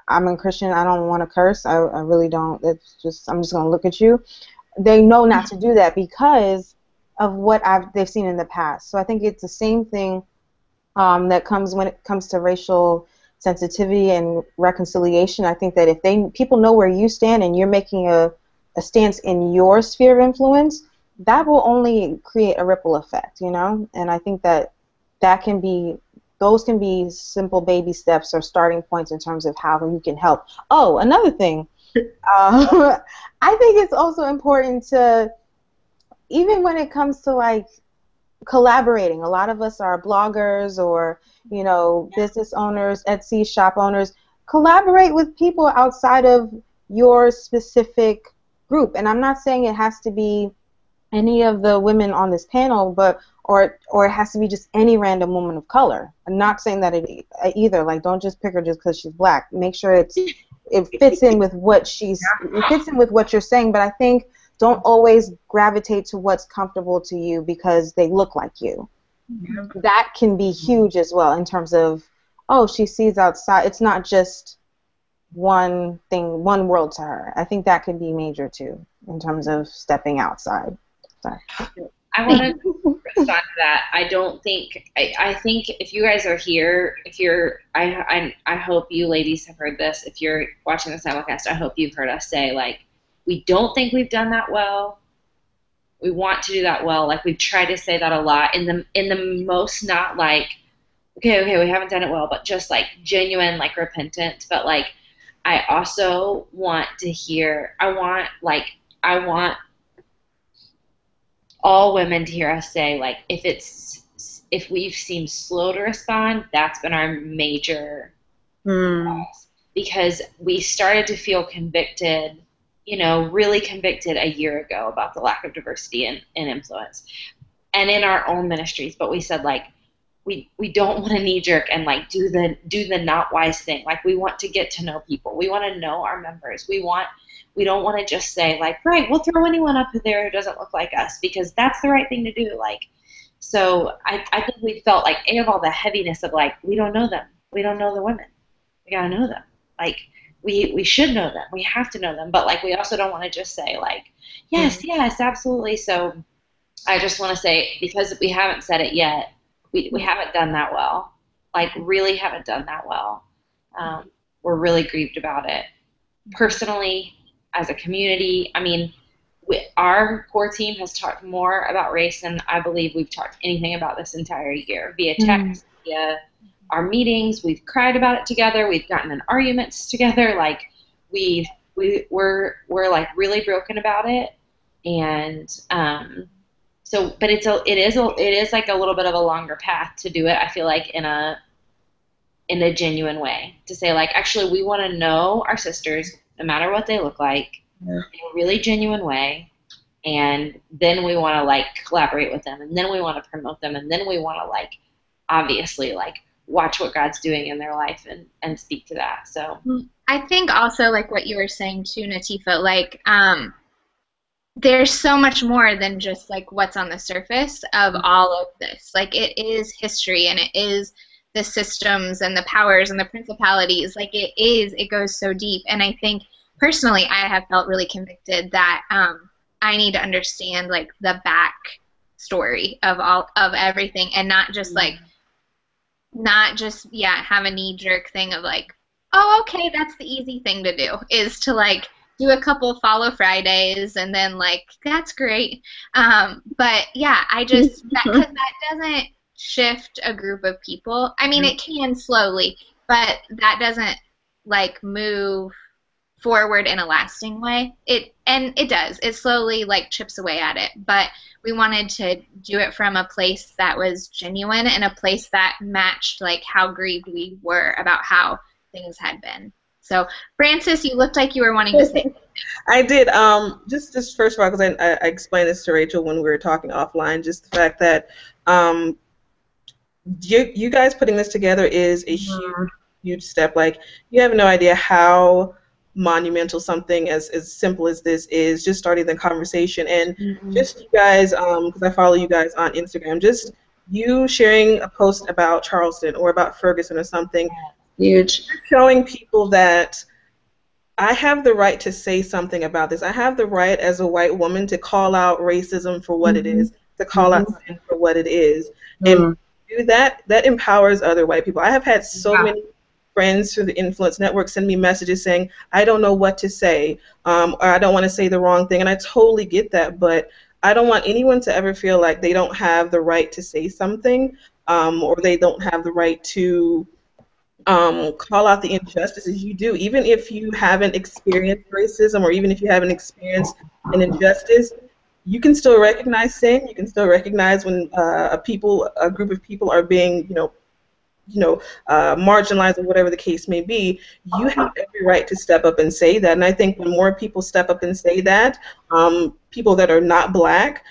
I'm a Christian, I don't want to curse. I really don't. I'm just going to look at you. They know not to do that because of what they've seen in the past. So I think it's the same thing that comes when it comes to racial sensitivity and reconciliation. I think that if people know where you stand and you're making a stance in your sphere of influence, that will only create a ripple effect, you know? And I think that those can be simple baby steps or starting points in terms of how you can help. Oh, another thing, I think it's also important to, even when it comes to like collaborating, a lot of us are bloggers or, you know, business owners, Etsy shop owners, collaborate with people outside of your specific group. And I'm not saying it has to be any of the women on this panel, but or it has to be just any random woman of color. I'm not saying that either. Like, don't just pick her just because she's black. Make sure it fits in with what it fits in with what you're saying. But I think don't always gravitate to what's comfortable to you because they look like you. That can be huge as well in terms of, oh, she sees outside. It's not just one thing, one world to her. I think that could be major too in terms of stepping outside. Sorry. I want to respond to that. I think if you guys are here, I hope you ladies have heard this. If you're watching the simulcast, I hope you've heard us say, like, we don't think we've done that well. We want to do that well. Like, we've tried to say that a lot in the most, not like, okay, we haven't done it well, but just like genuine, like repentant. But like, I also want to hear, I want all women to hear us say, like, if we've seemed slow to respond, that's been our major loss. Because we started to feel convicted, you know, really convicted a year ago about the lack of diversity and influence and in our own ministries. But we said, like, we don't want to knee jerk and like do the not wise thing. Like we want to get to know people. We want to know our members. We don't want to just say like, right, we'll throw anyone up there who doesn't look like us because that's the right thing to do. Like, so I think we felt like of all the heaviness of like, we don't know them. We don't know the women. We gotta know them. Like we should know them. We have to know them. But like we also don't want to just say like, yes, yes, absolutely. So I just want to say, because we haven't said it yet, we haven't done that well. Like really haven't done that well. We're really grieved about it. Personally, as a community, I mean, our core team has talked more about race than I believe we've talked anything about this entire year, via text, via our meetings. We've cried about it together. We've gotten in arguments together. Like we're like really broken about it. And so, but it is like a little bit of a longer path to do it. I feel like in a genuine way, to say like, actually, we want to know our sisters no matter what they look like, in a really genuine way, and then we want to like collaborate with them, and then we want to promote them, and then we want to like obviously like watch what God's doing in their life and speak to that. So I think also like what you were saying too, Natifa, like there's so much more than just like what's on the surface of all of this. Like it is history, and it is the systems and the powers and the principalities. Like it goes so deep. And I think personally I have felt really convicted that I need to understand like the back story of everything, and not just have a knee-jerk thing of like, oh, okay, that's the easy thing to do, is to like do a couple Follow Fridays and then like, that's great. But yeah, I just, because that doesn't shift a group of people. I mean, it can slowly, but that doesn't like move forward in a lasting way. It does. It slowly like chips away at it. But we wanted to do it from a place that was genuine, and a place that matched like how grieved we were about how things had been. So, Francis, you looked like you were wanting to say something. I did. Just first of all, because I explained this to Rachel when we were talking offline, just the fact that you guys putting this together is a huge step. Like, you have no idea how monumental something as simple as this is, just starting the conversation. And just you guys, because I follow you guys on Instagram, just you sharing a post about Charleston or about Ferguson or something, huge, showing people that I have the right to say something about this. I have the right as a white woman to call out racism for what it is, to call out sin for what it is. And do that empowers other white people. I have had so many friends through the Influence Network send me messages saying, I don't know what to say, or I don't want to say the wrong thing. And I totally get that, but I don't want anyone to ever feel like they don't have the right to say something, or they don't have the right to call out the injustices you do. Even if you haven't experienced racism, or even if you haven't experienced an injustice, you can still recognize sin. You can still recognize when a group of people are being, marginalized, or whatever the case may be. You have every right to step up and say that. And I think when more people step up and say that, people that are not black,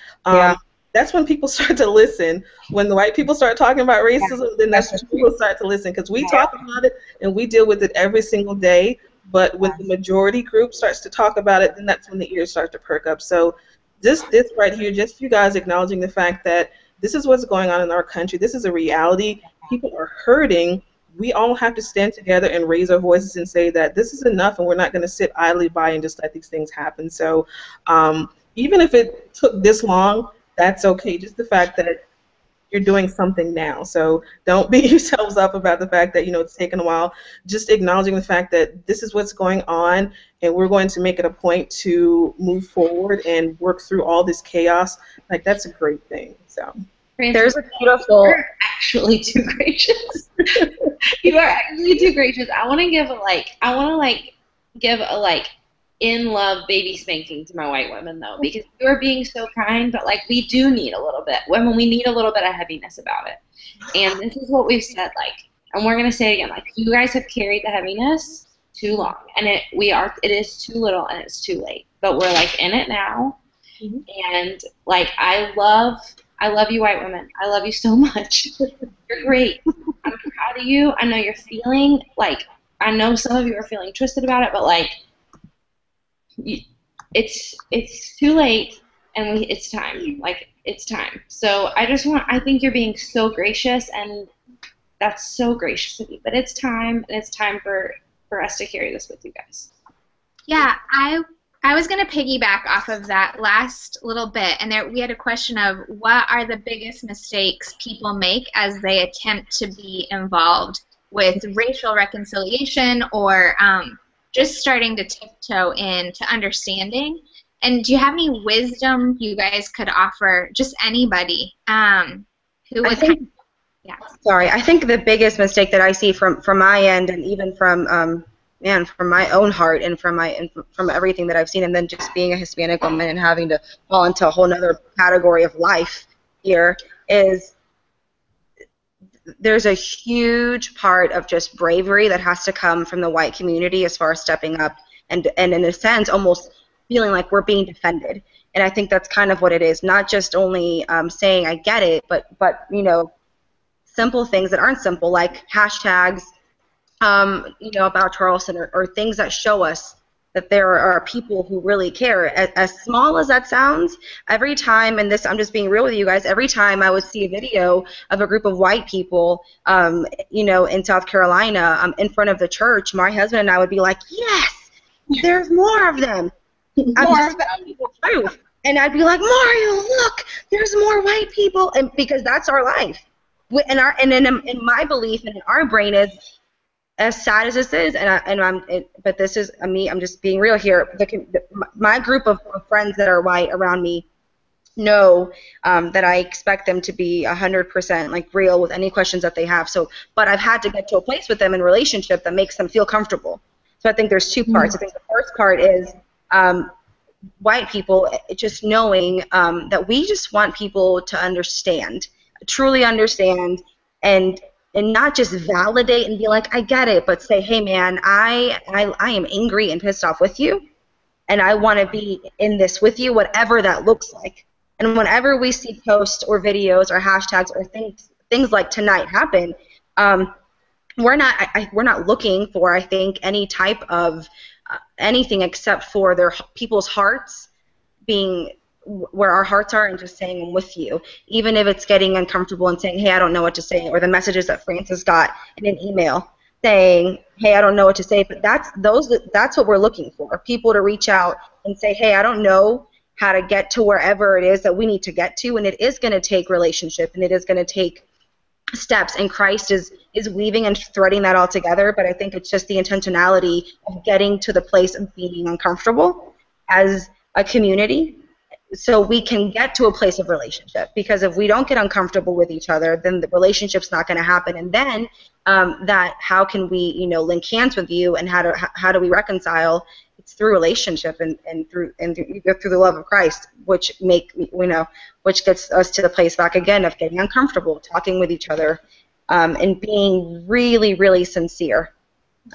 that's when people start to listen. When the white people start talking about racism, then that's when people start to listen, because we talk about it and we deal with it every single day. But when the majority group starts to talk about it, then that's when the ears start to perk up. So this right here, just you guys acknowledging the fact that this is what's going on in our country. This is a reality. People are hurting. We all have to stand together and raise our voices and say that this is enough, and we're not going to sit idly by and just let these things happen. So even if it took this long, that's okay. Just the fact that you're doing something now. So don't beat yourselves up about the fact that, it's taken a while. Just acknowledging the fact that this is what's going on, and we're going to make it a point to move forward and work through all this chaos. Like, that's a great thing. So there's a beautiful. You're actually too gracious. You are actually too gracious. I want to give a in love baby spanking to my white women, though, because you are being so kind, but like we do need a little bit. Women, we need a little bit of heaviness about it. And this is what we've said, and we're gonna say it again, you guys have carried the heaviness too long, and it is too little and it's too late. But we're in it now. And I I love you, white women. I love you so much. You're great. I'm proud of you. I know you're feeling, like, I know some of you are feeling twisted about it, but, like, it's too late, and it's time. Like, it's time. So I think you're being so gracious, and that's so gracious of you. But it's time, and it's time for us to carry this with you guys. Yeah, I was going to piggyback off of that last little bit, and we had a question of what are the biggest mistakes people make as they attempt to be involved with racial reconciliation or just starting to tiptoe into understanding. And do you have any wisdom you guys could offer, just anybody who would yeah. Sorry, I think the biggest mistake that I see from my end, and even from from my own heart and from everything that I've seen, and then just being a Hispanic woman and having to fall into a whole other category of life here, is there's a huge part of just bravery that has to come from the white community as far as stepping up and in a sense almost feeling like we're being defended. And I think that's kind of what it is, not just only saying I get it, but you know, simple things that aren't simple, like hashtags, you know, about Charleston, or things that show us that there are people who really care. As small as that sounds, every time, and this, I'm just being real with you guys, every time I would see a video of a group of white people, you know, in South Carolina, in front of the church, my husband and I would be like, yes, there's more of them. More of them. Truth. And I'd be like, Mario, look, there's more white people, and because that's our life. And in my belief and in our brain is, as sad as this is, but this is me. I'm just being real here. My group of friends that are white around me know that I expect them to be 100% like real with any questions that they have. So, but I've had to get to a place with them in relationship that makes them feel comfortable. So I think there's two parts. I think the first part is white people just knowing that we just want people to understand, truly understand, and not just validate and be like, I get it, but say, hey man, I am angry and pissed off with you, and I want to be in this with you, whatever that looks like. And whenever we see posts or videos or hashtags or things like tonight happen, we're not looking for, I think, any type of anything except for people's hearts being where our hearts are, and just saying I'm with you, even if it's getting uncomfortable and saying, hey, I don't know what to say, or the messages that Francis got in an email saying, hey, I don't know what to say. But that's what we're looking for, people to reach out and say, hey, I don't know how to get to wherever it is that we need to get to, and it is going to take relationship, and it is going to take steps, and Christ is weaving and threading that all together. But I think it's just the intentionality of getting to the place of being uncomfortable as a community, so we can get to a place of relationship. Because if we don't get uncomfortable with each other, then the relationship's not going to happen. And then how can we, you know, link hands with you, and how do we reconcile? It's through relationship and through the love of Christ, which gets us to the place back again of getting uncomfortable, talking with each other, and being really, really sincere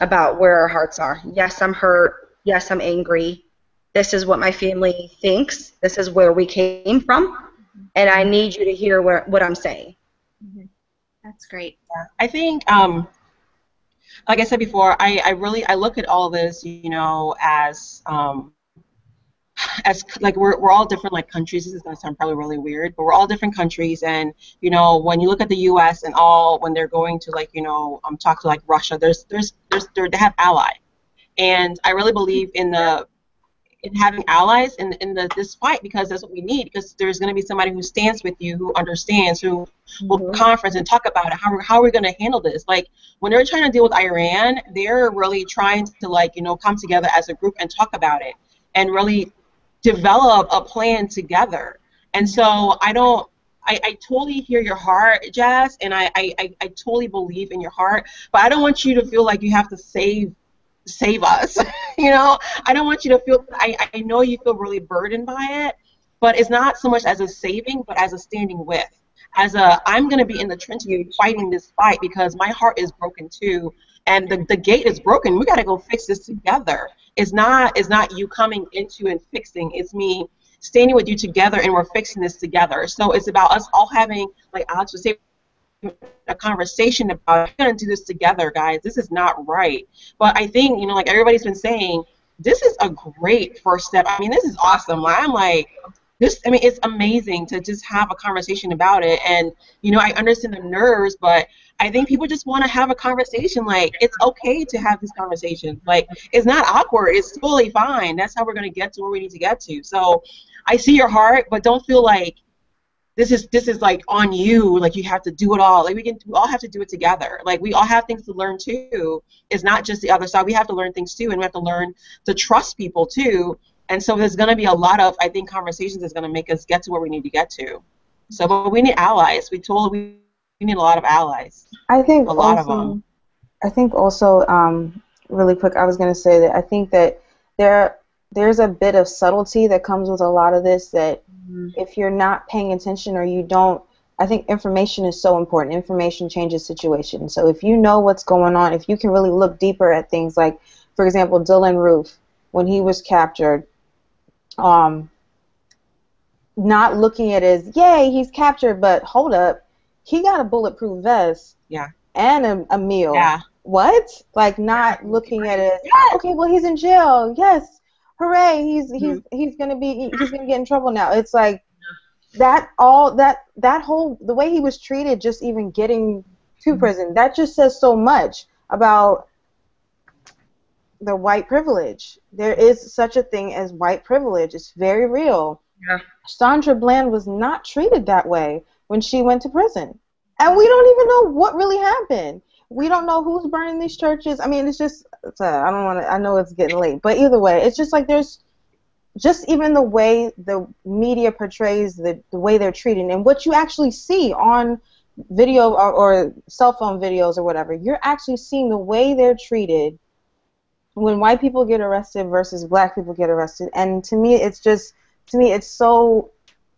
about where our hearts are. Yes, I'm hurt. Yes, I'm angry. This is what my family thinks. This is where we came from, and I need you to hear what I'm saying. Mm-hmm. That's great. Yeah. I think, like I said before, I look at all this, you know, as like we're all different, like, countries. This is going to sound probably really weird, but we're all different countries. And, you know, when you look at the U.S. and when they're going to, like, you know, talk to, like, Russia, they have ally. And I really believe in having allies in this fight, because that's what we need, because there's going to be somebody who stands with you, who understands, who will conference and talk about it. How are we going to handle this? Like, when they're trying to deal with Iran, they're really trying to, like, you know, come together as a group and talk about it and really develop a plan together. And so I totally hear your heart, Jazz, and I totally believe in your heart, but I don't want you to feel like you have to save us. You know, I don't want you to feel, I know you feel really burdened by it, but it's not so much as a saving, but as a standing with, I'm going to be in the trenches fighting this fight, because my heart is broken too, and the gate is broken. We got to go fix this together. It's not you coming into and fixing. It's me standing with you together, and we're fixing this together. So it's about us all having, like Alex would say, a conversation about, we're going to do this together, guys. This is not right. But I think, you know, like everybody's been saying, this is a great first step. I mean, this is awesome. I'm like, this, I mean, it's amazing to just have a conversation about it. And, you know, I understand the nerves, but I think people just want to have a conversation. Like, it's okay to have this conversation. Like, it's not awkward. It's totally fine. That's how we're going to get to where we need to get to. So I see your heart, but don't feel like this is like on you, like you have to do it all. Like we all have to do it together. Like we all have things to learn too. It's not just the other side. We have to learn things too, and we have to learn to trust people too. And so there's going to be a lot of, I think, conversations that's going to make us get to where we need to get to. So, but we need allies. We need a lot of allies. I think a lot also, of them. I think also, really quick, I was going to say that I think that there's a bit of subtlety that comes with a lot of this that if you're not paying attention or you don't, I think information is so important. Information changes situations. So if you know what's going on, if you can really look deeper at things like, for example, Dylan Roof, when he was captured, not looking at it as, yay, he's captured, but hold up, he got a bulletproof vest and a meal. Yeah. What? Like not looking at it as, okay, well, he's in jail. Yes. Hooray, he's gonna get in trouble now. It's like that whole, the way he was treated, just even getting to prison, that just says so much about the white privilege. There is such a thing as white privilege. It's very real. Yeah. Sandra Bland was not treated that way when she went to prison, and we don't even know what really happened. We don't know who's burning these churches. I mean, it's just, I don't want to, I know it's getting late, but either way, it's just like there's just even the way the media portrays the way they're treated and what you actually see on video or cell phone videos or whatever, you're actually seeing the way they're treated when white people get arrested versus black people get arrested. And to me, it's so,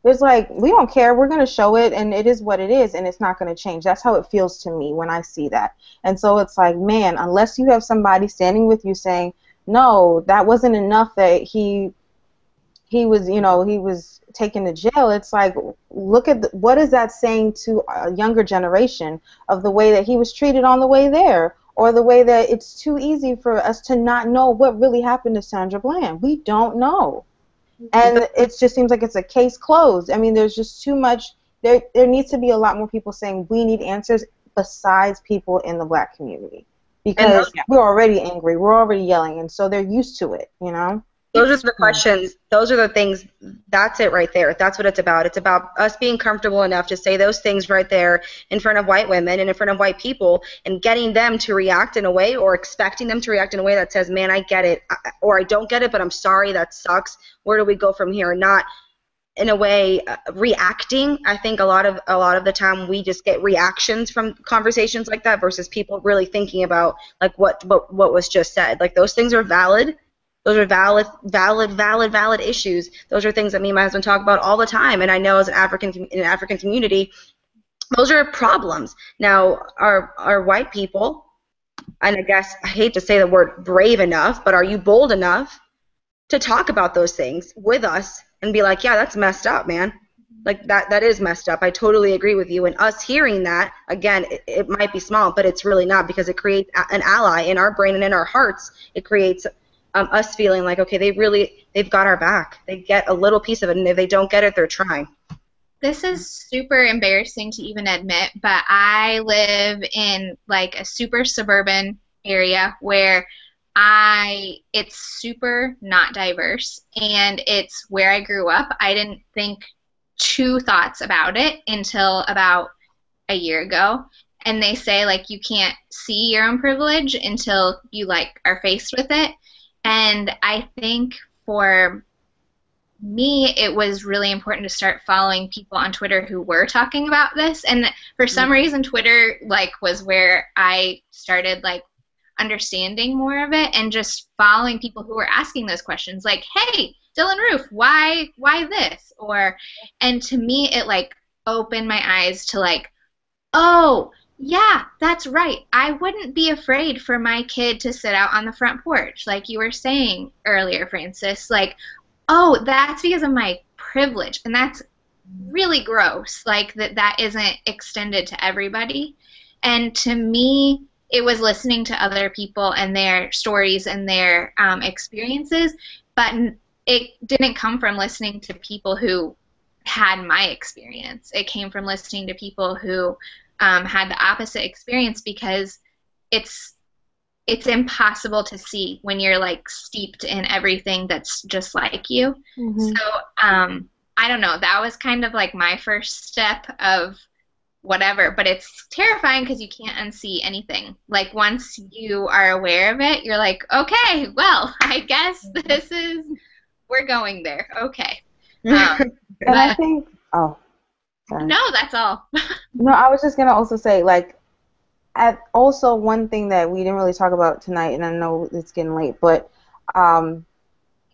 there's like, we don't care, we're going to show it, and it is what it is, and it's not going to change. That's how it feels to me when I see that. And so it's like, man, unless you have somebody standing with you saying, no, that wasn't enough that he was taken to jail, it's like, look at what is that saying to a younger generation of the way that he was treated on the way there, or the way that it's too easy for us to not know what really happened to Sandra Bland. We don't know. And it just seems like it's a case closed. I mean, there's just too much. There needs to be a lot more people saying we need answers besides people in the black community, because we're already angry, we're already yelling, and so they're used to it, you know? Those are the questions. Those are the things. That's it right there. That's what it's about. It's about us being comfortable enough to say those things right there in front of white women and in front of white people, and getting them to react in a way, or expecting them to react in a way that says, man, I get it, or I don't get it, but I'm sorry, that sucks. Where do we go from here? Not in a way reacting. I think a lot of the time we just get reactions from conversations like that versus people really thinking about like what was just said. Like those things are valid. Those are valid issues. Those are things that me and my husband talk about all the time. And I know as an African community, those are problems. Now, are white people, and I guess I hate to say the word brave enough, but are you bold enough to talk about those things with us and be like, yeah, that's messed up, man. Like that is messed up. I totally agree with you. And us hearing that, again, it might be small, but it's really not, because it creates an ally in our brain and in our hearts. It creates us feeling like, okay, they've got our back. They get a little piece of it, and if they don't get it, they're trying. This is super embarrassing to even admit, but I live in like a super suburban area where it's super not diverse, and it's where I grew up. I didn't think two thoughts about it until about a year ago. And they say like you can't see your own privilege until you like are faced with it. And I think for me, it was really important to start following people on Twitter who were talking about this. And for some reason, Twitter like was where I started like understanding more of it, and just following people who were asking those questions, like, "Hey, Dylan Roof, why this?" And to me, it like opened my eyes to like, oh, yeah, that's right. I wouldn't be afraid for my kid to sit out on the front porch, like you were saying earlier, Francis. Like, oh, that's because of my privilege, and that's really gross, like that isn't extended to everybody. And to me, it was listening to other people and their stories and their experiences, but it didn't come from listening to people who had my experience. It came from listening to people who had the opposite experience, because it's impossible to see when you're like steeped in everything that's just like you. Mm-hmm. So I don't know. That was kind of like my first step of whatever, but it's terrifying because you can't unsee anything. Like once you are aware of it, you're like, okay, well, I guess we're going there. Okay. And I think, oh, sorry. No, that's all. No, I was just gonna also say, like, also one thing that we didn't really talk about tonight, and I know it's getting late, but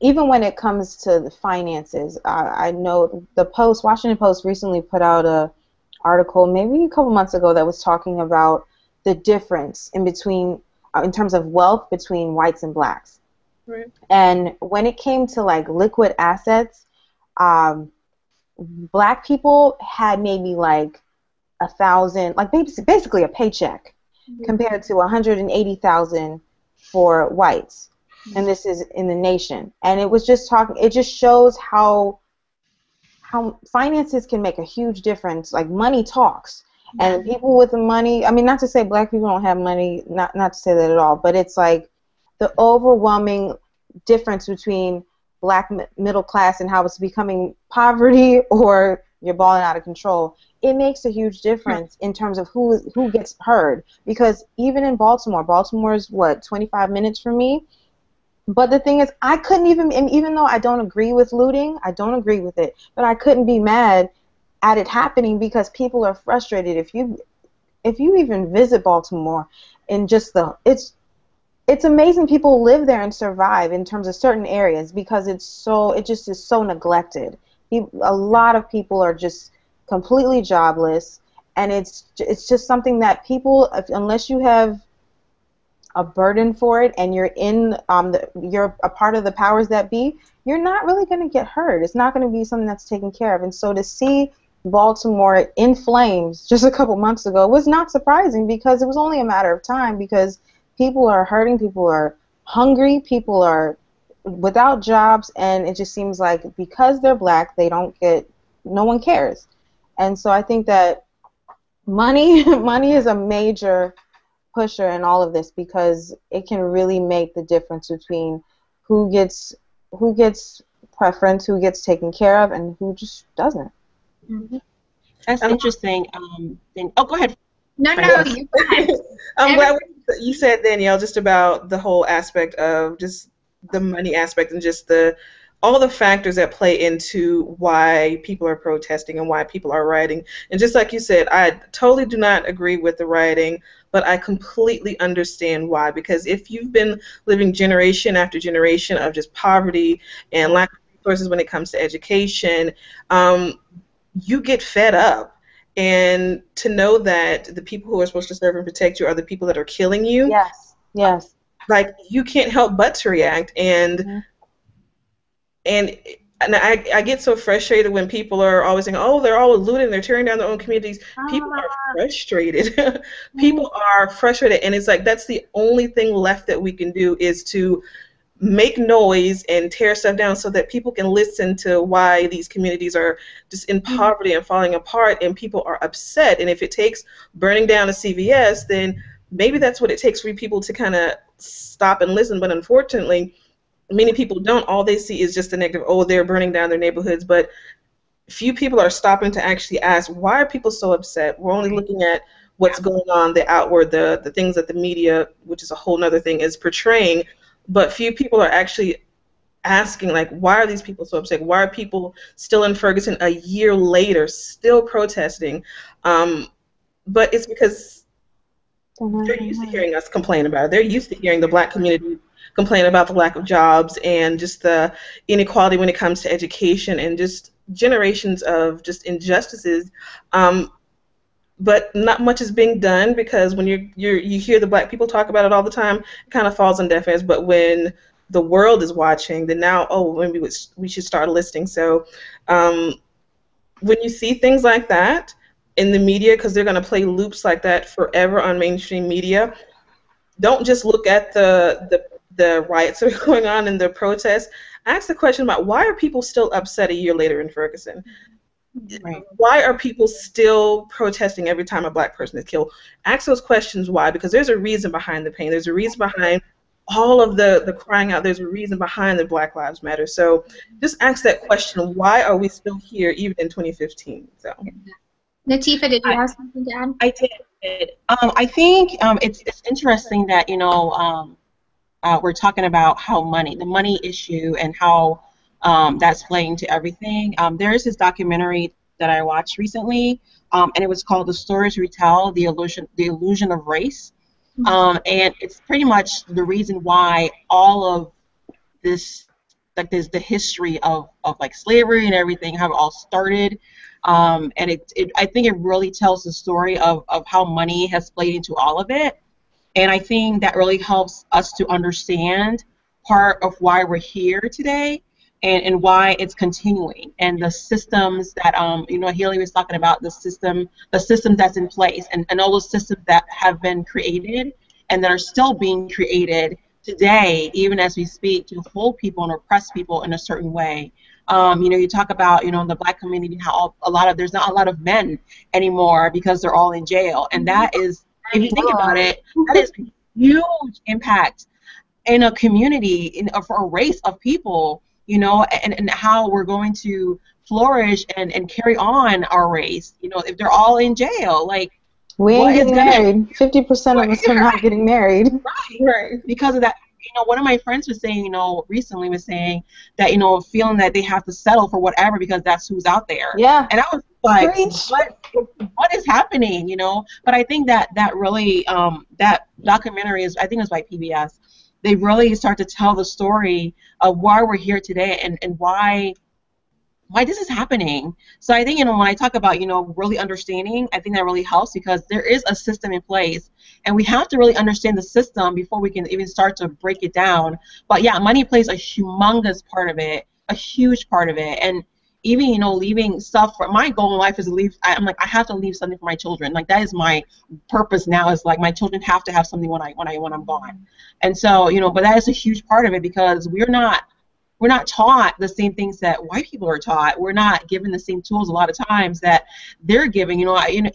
even when it comes to the finances, I know the Washington Post recently put out a article maybe a couple months ago that was talking about the difference in between, in terms of wealth between whites and blacks. Right. And when it came to like liquid assets, black people had maybe like 1,000, like basically a paycheck, compared to 180,000 for whites. And this is in the nation. And it was just talking, it just shows how finances can make a huge difference. Like money talks. And people with the money, I mean, not to say black people don't have money, not to say that at all, but it's like the overwhelming difference between black middle class and how it's becoming poverty or you're balling out of control. It makes a huge difference in terms of who gets heard. Because even in Baltimore is what, 25 minutes from me? But the thing is, I couldn't even though I don't agree with looting, I don't agree with it, but I couldn't be mad at it happening because people are frustrated. If you even visit Baltimore, and just it's amazing people live there and survive in terms of certain areas because it just is so neglected. A lot of people are just completely jobless, and it's just something that people, unless you have a burden for it and you're you're a part of the powers that be, you're not really going to get hurt. It's not going to be something that's taken care of. And so to see Baltimore in flames just a couple months ago was not surprising, because it was only a matter of time, because people are hurting, people are hungry, people are without jobs, and it just seems like because they're black, no one cares. And so I think that money is a major pusher in all of this, because it can really make the difference between who gets preference, who gets taken care of, and who just doesn't. Mm-hmm. That's interesting. Oh, go ahead. No, you go ahead. I'm glad you said, Danielle, just about the whole aspect of just the money aspect and just all the factors that play into why people are protesting and why people are rioting. And just like you said, I totally do not agree with the rioting, but I completely understand why. Because if you've been living generation after generation of just poverty and lack of resources when it comes to education, you get fed up. And to know that the people who are supposed to serve and protect you are the people that are killing you, yes, like, you can't help but to react. And and I get so frustrated when people are always saying, oh, they're all looting, they're tearing down their own communities. People are frustrated. People are frustrated, and it's like that's the only thing left that we can do is to make noise and tear stuff down so that people can listen to why these communities are just in poverty and falling apart, and people are upset. And if it takes burning down a CVS, then maybe that's what it takes for people to kind of stop and listen. But unfortunately, many people don't. All they see is just the negative, oh, they're burning down their neighborhoods. But few people are stopping to actually ask, why are people so upset? We're only looking at what's going on, the outward, the things that the media, which is a whole other thing, is portraying. But few people are actually asking, like, why are these people so upset? Why are people still in Ferguson a year later still protesting? But it's because they're used to hearing us complain about it. They're used to hearing the black community complain about the lack of jobs and just the inequality when it comes to education and just generations of just injustices. But not much is being done, because when you hear the black people talk about it all the time, it kind of falls on deaf ears. But when the world is watching, then now, oh, maybe we should start listening. So um, when you see things like that in the media, because they're going to play loops like that forever on mainstream media, don't just look at the riots that are going on and the protests. Ask the question about why are people still upset a year later in Ferguson? Right. Why are people still protesting every time a black person is killed? Ask those questions why, because there's a reason behind the pain. There's a reason behind all of the crying out. There's a reason behind the Black Lives Matter. So just ask that question, why are we still here even in 2015? So Natifa, did you have something to add? I did. I think it's interesting that we're talking about how the money issue, and how that's playing to everything. There is this documentary that I watched recently, and it was called "The Stories We Tell: The Illusion of Race," and it's pretty much the reason why all of this, like, there's the history of like slavery and everything, how it all started. And I think it really tells the story of how money has played into all of it. And I think that really helps us to understand part of why we're here today, and why it's continuing, and the systems that Haley was talking about, the system that's in place, and all those systems that have been created and that are still being created today, even as we speak, to hold people and oppress people in a certain way. You talk about, in the black community, how there's not a lot of men anymore because they're all in jail. And that is, if you think about it, that is a huge impact in a community, for a race of people, and how we're going to flourish and carry on our race, if they're all in jail. Like, we ain't getting married. 50% of us are not getting married. right. Because of that. One of my friends was saying, recently was saying that, feeling that they have to settle for whatever because that's who's out there. Yeah. And I was like, Preach. what is happening, But I think that really, that documentary I think it was by PBS. They really start to tell the story of why we're here today, and why this is happening. So I think, when I talk about, really understanding, I think that really helps, because there is a system in place, and we have to really understand the system before we can even start to break it down. But yeah, money plays a humongous part of it, a huge part of it. And even, leaving stuff, for my goal in life is to leave. I'm like, I have to leave something for my children. Like, that is my purpose now, is like, my children have to have something when I'm gone. And so, but that is a huge part of it, because we're not taught the same things that white people are taught. We're not given the same tools a lot of times that they're giving. Even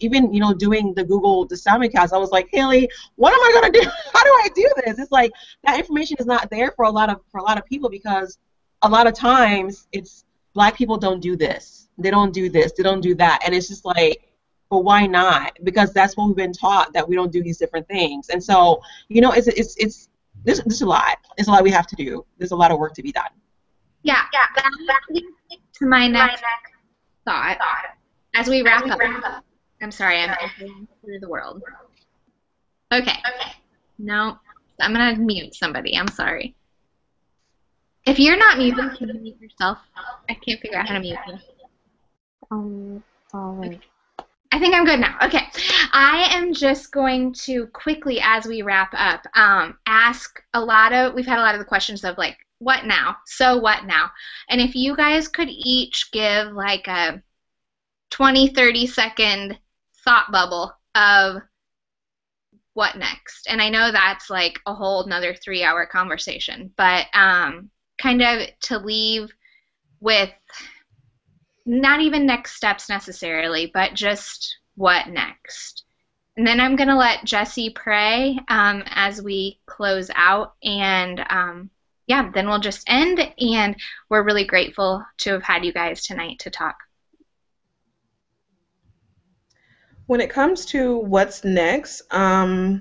doing the simulcast, I was like, Haley, what am I gonna do? How do I do this? It's like, that information is not there for a lot of people, because a lot of times it's black people don't do this. They don't do this. They don't do that. And it's just like, but why not? Because that's what we've been taught, that we don't do these different things. And so, there's a lot. There's a lot we have to do. There's a lot of work to be done. Yeah, that leads me to my next thought. As we wrap up, I'm sorry, I'm going through the world. Okay. No, I'm going to mute somebody. I'm sorry. If you're not muted, can you mute yourself? I can't figure out how to mute you. All right. I think I'm good now. Okay. I am just going to quickly, as we wrap up, ask we've had a lot of the questions of, like, what now? So what now? And if you guys could each give like a 20, 30-second thought bubble of what next. And I know that's like a whole another 3-hour conversation, but kind of to leave with not even next steps necessarily, but just what next. And then I'm going to let Jesse pray as we close out, and yeah, then we'll just end, and we're really grateful to have had you guys tonight to talk. When it comes to what's next, my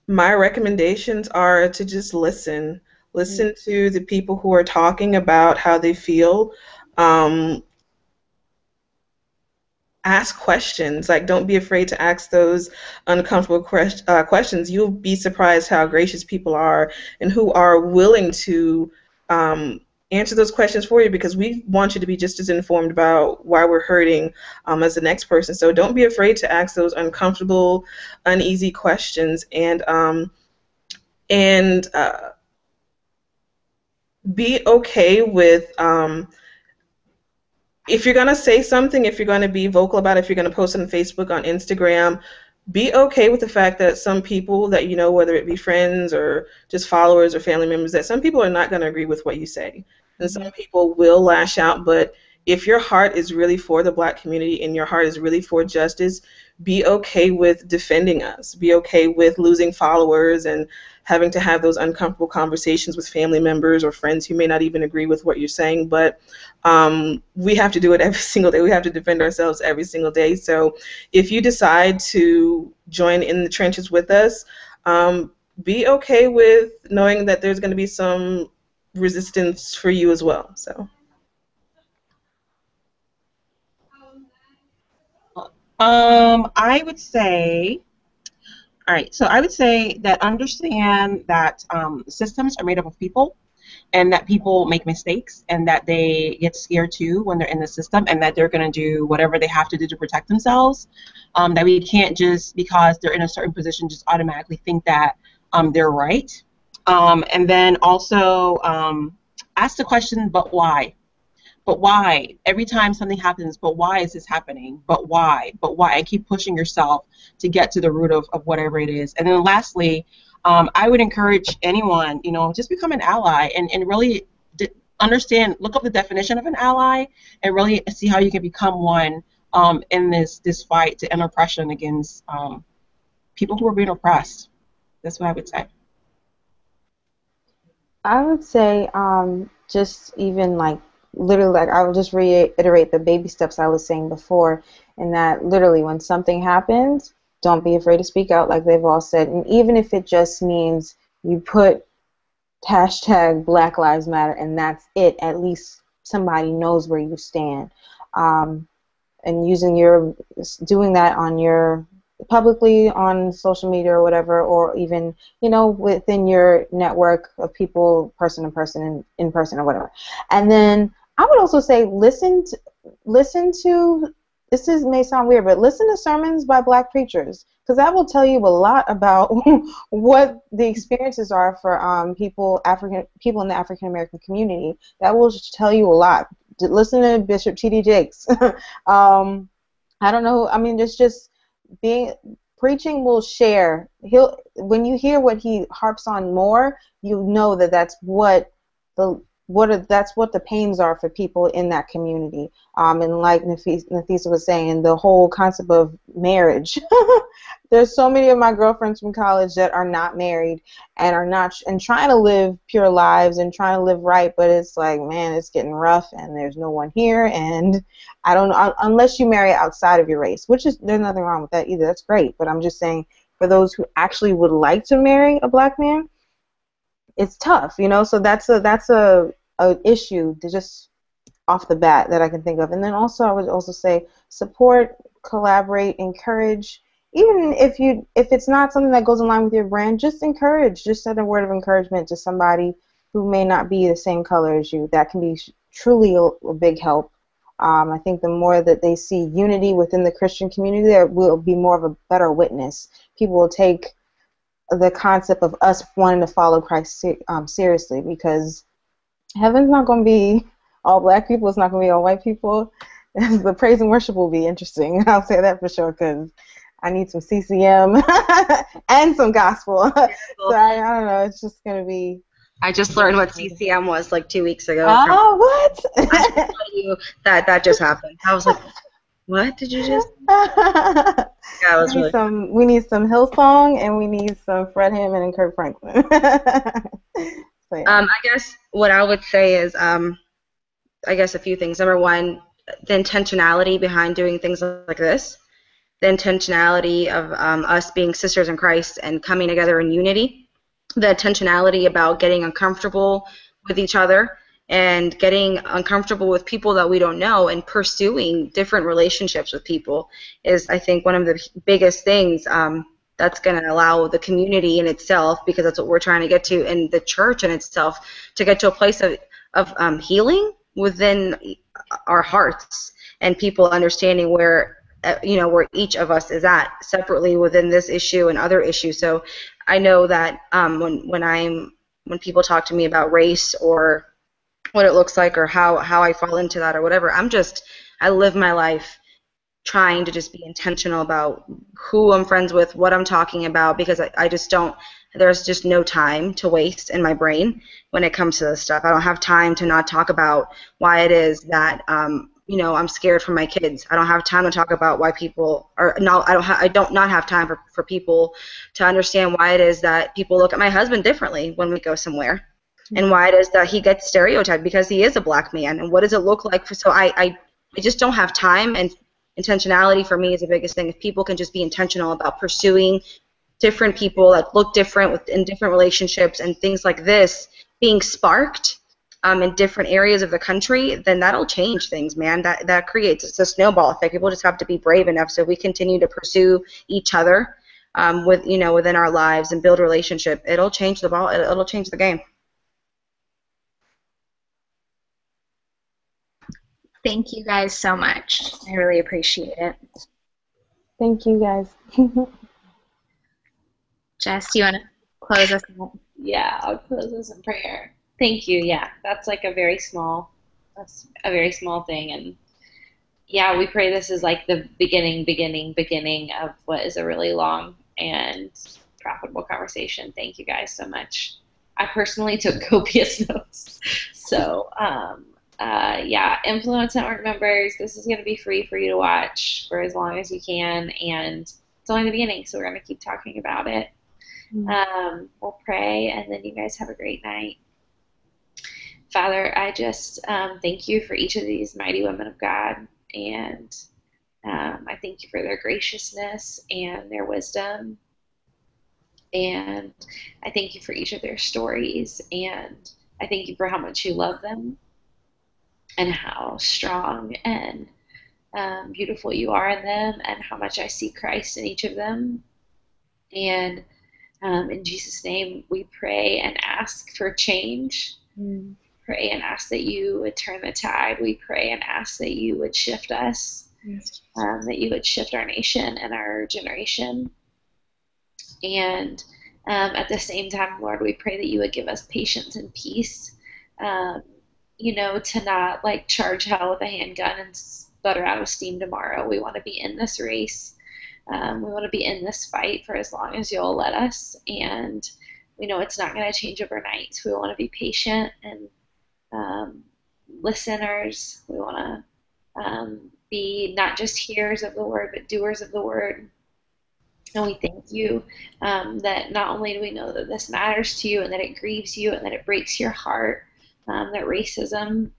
recommendations are to just listen. Listen to the people who are talking about how they feel. Ask questions. Like, don't be afraid to ask those uncomfortable questions. You'll be surprised how gracious people are and who are willing to answer those questions for you, because we want you to be just as informed about why we're hurting as the next person. So don't be afraid to ask those uncomfortable, uneasy questions, and be okay with if you're going to say something, if you're going to be vocal about it, if you're going to post it on Facebook, on Instagram, be okay with the fact that some people that you know, whether it be friends or just followers or family members, that some people are not going to agree with what you say. And some people will lash out, but if your heart is really for the Black community and your heart is really for justice, be okay with defending us. Be okay with losing followers and having to have those uncomfortable conversations with family members or friends who may not even agree with what you're saying. But we have to do it every single day. We have to defend ourselves every single day. So if you decide to join in the trenches with us, be okay with knowing that there's going to be some resistance for you as well. So. I would say, all right, so I would say that understand that systems are made up of people, and that people make mistakes, and that they get scared too when they're in the system, and that they're going to do whatever they have to do to protect themselves. That we can't just, because they're in a certain position, just automatically think that they're right. And then also ask the question, but why? But why? Every time something happens, but why is this happening? But why? But why? And keep pushing yourself to get to the root of whatever it is. And then lastly, I would encourage anyone, just become an ally and really understand, look up the definition of an ally and really see how you can become one in this fight to end oppression against people who are being oppressed. That's what I would say. I would say just even like literally, like I will just reiterate the baby steps I was saying before, and that literally when something happens, don't be afraid to speak out, like they've all said. And even if it just means you put hashtag Black Lives Matter and that's it, at least somebody knows where you stand. And doing that on your publicly on social media or whatever, or even within your network of people, person to person, in person or whatever. And then I would also say listen to this may sound weird, but listen to sermons by Black preachers, because that will tell you a lot about what the experiences are for people in the African American community. That will tell you a lot. Listen to Bishop T.D. Jakes. I don't know. I mean, there's just preaching will share. When you hear what he harps on more, you know that's what the pains are for people in that community. And like Nafisa was saying, the whole concept of marriage. There's so many of my girlfriends from college that are not married and are not and trying to live pure lives and trying to live right, but it's like, man, it's getting rough and there's no one here, and I don't know, unless you marry outside of your race, which there's nothing wrong with that either. That's great, but I'm just saying for those who actually would like to marry a Black man, it's tough, so that's a issue to just off the bat that I can think of. And then also I would also say support, collaborate, encourage. Even if it's not something that goes in line with your brand, just encourage. Just send a word of encouragement to somebody who may not be the same color as you. That can be truly a big help. I think the more that they see unity within the Christian community, there will be more of a better witness. People will take the concept of us wanting to follow Christ seriously, because heaven's not going to be all Black people. It's not going to be all white people. The praise and worship will be interesting. I'll say that for sure, because I need some CCM and some gospel. So I don't know. It's just going to be. I just learned what CCM was like 2 weeks ago. Oh, what? I just tell you that just happened. I was like, what did you just? Yeah, it was we need some Hillsong, and we need some Fred Hammond and Kirk Franklin. So, yeah. I guess what I would say is, I guess a few things. Number one, the intentionality behind doing things like this, the intentionality of us being sisters in Christ and coming together in unity, the intentionality about getting uncomfortable with each other and getting uncomfortable with people that we don't know and pursuing different relationships with people is, I think, one of the biggest things that's going to allow the community in itself, because that's what we're trying to get to, and the church in itself, to get to a place of healing within our hearts, and people understanding where each of us is at separately within this issue and other issues. So I know that when people talk to me about race or what it looks like or how I fall into that or whatever. I live my life trying to just be intentional about who I'm friends with, what I'm talking about, because I just don't, there's just no time to waste in my brain when it comes to this stuff. I don't have time to not talk about why it is that, I'm scared for my kids. I don't have time to talk about why people are, no, I don't not have time for people to understand why it is that people look at my husband differently when we go somewhere. And why it is that he gets stereotyped because he is a black man, and what does it look like so I just don't have time, and intentionality for me is the biggest thing. If people can just be intentional about pursuing different people that look different in different relationships and things like this being sparked in different areas of the country, then that'll change things, man. That creates, it's a snowball effect. People just have to be brave enough. So if we continue to pursue each other within our lives and build relationship, it'll change the ball. It'll change the game. Thank you guys so much. I really appreciate it. Thank you, guys. Jess, do you want to close us out? Yeah, I'll close us in prayer. Thank you. Yeah, that's like a very small thing. And yeah, we pray this is like the beginning of what is a really long and profitable conversation. Thank you guys so much. I personally took copious notes. So, yeah, Influence Network members, this is going to be free for you to watch for as long as you can. And it's only the beginning, so we're going to keep talking about it. We'll pray, and then you guys have a great night. Father, I just thank you for each of these mighty women of God, and I thank you for their graciousness and their wisdom, and I thank you for each of their stories, and I thank you for how much you love them and how strong and beautiful you are in them, and how much I see Christ in each of them. And in Jesus' name, we pray and ask for change. Pray and ask that you would turn the tide. We pray and ask that you would shift us, that you would shift our nation and our generation. And at the same time, Lord, we pray that you would give us patience and peace, to not like charge hell with a handgun and sputter out of steam tomorrow. We want to be in this race. We want to be in this fight for as long as you'll let us, and we know it's not going to change overnight. So we want to be patient and listeners. We want to be not just hearers of the word, but doers of the word. And we thank you that not only do we know that this matters to you and that it grieves you and that it breaks your heart, that racism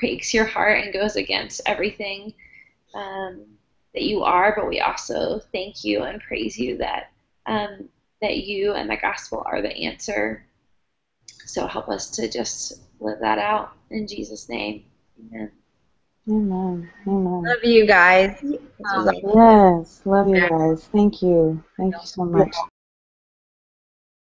breaks your heart and goes against everything that you are, but we also thank you and praise you that that you and the gospel are the answer. So help us to just live that out in Jesus' name. Amen. Amen. Amen. Love you guys. Yes, love you guys. Thank you. Thank you so much.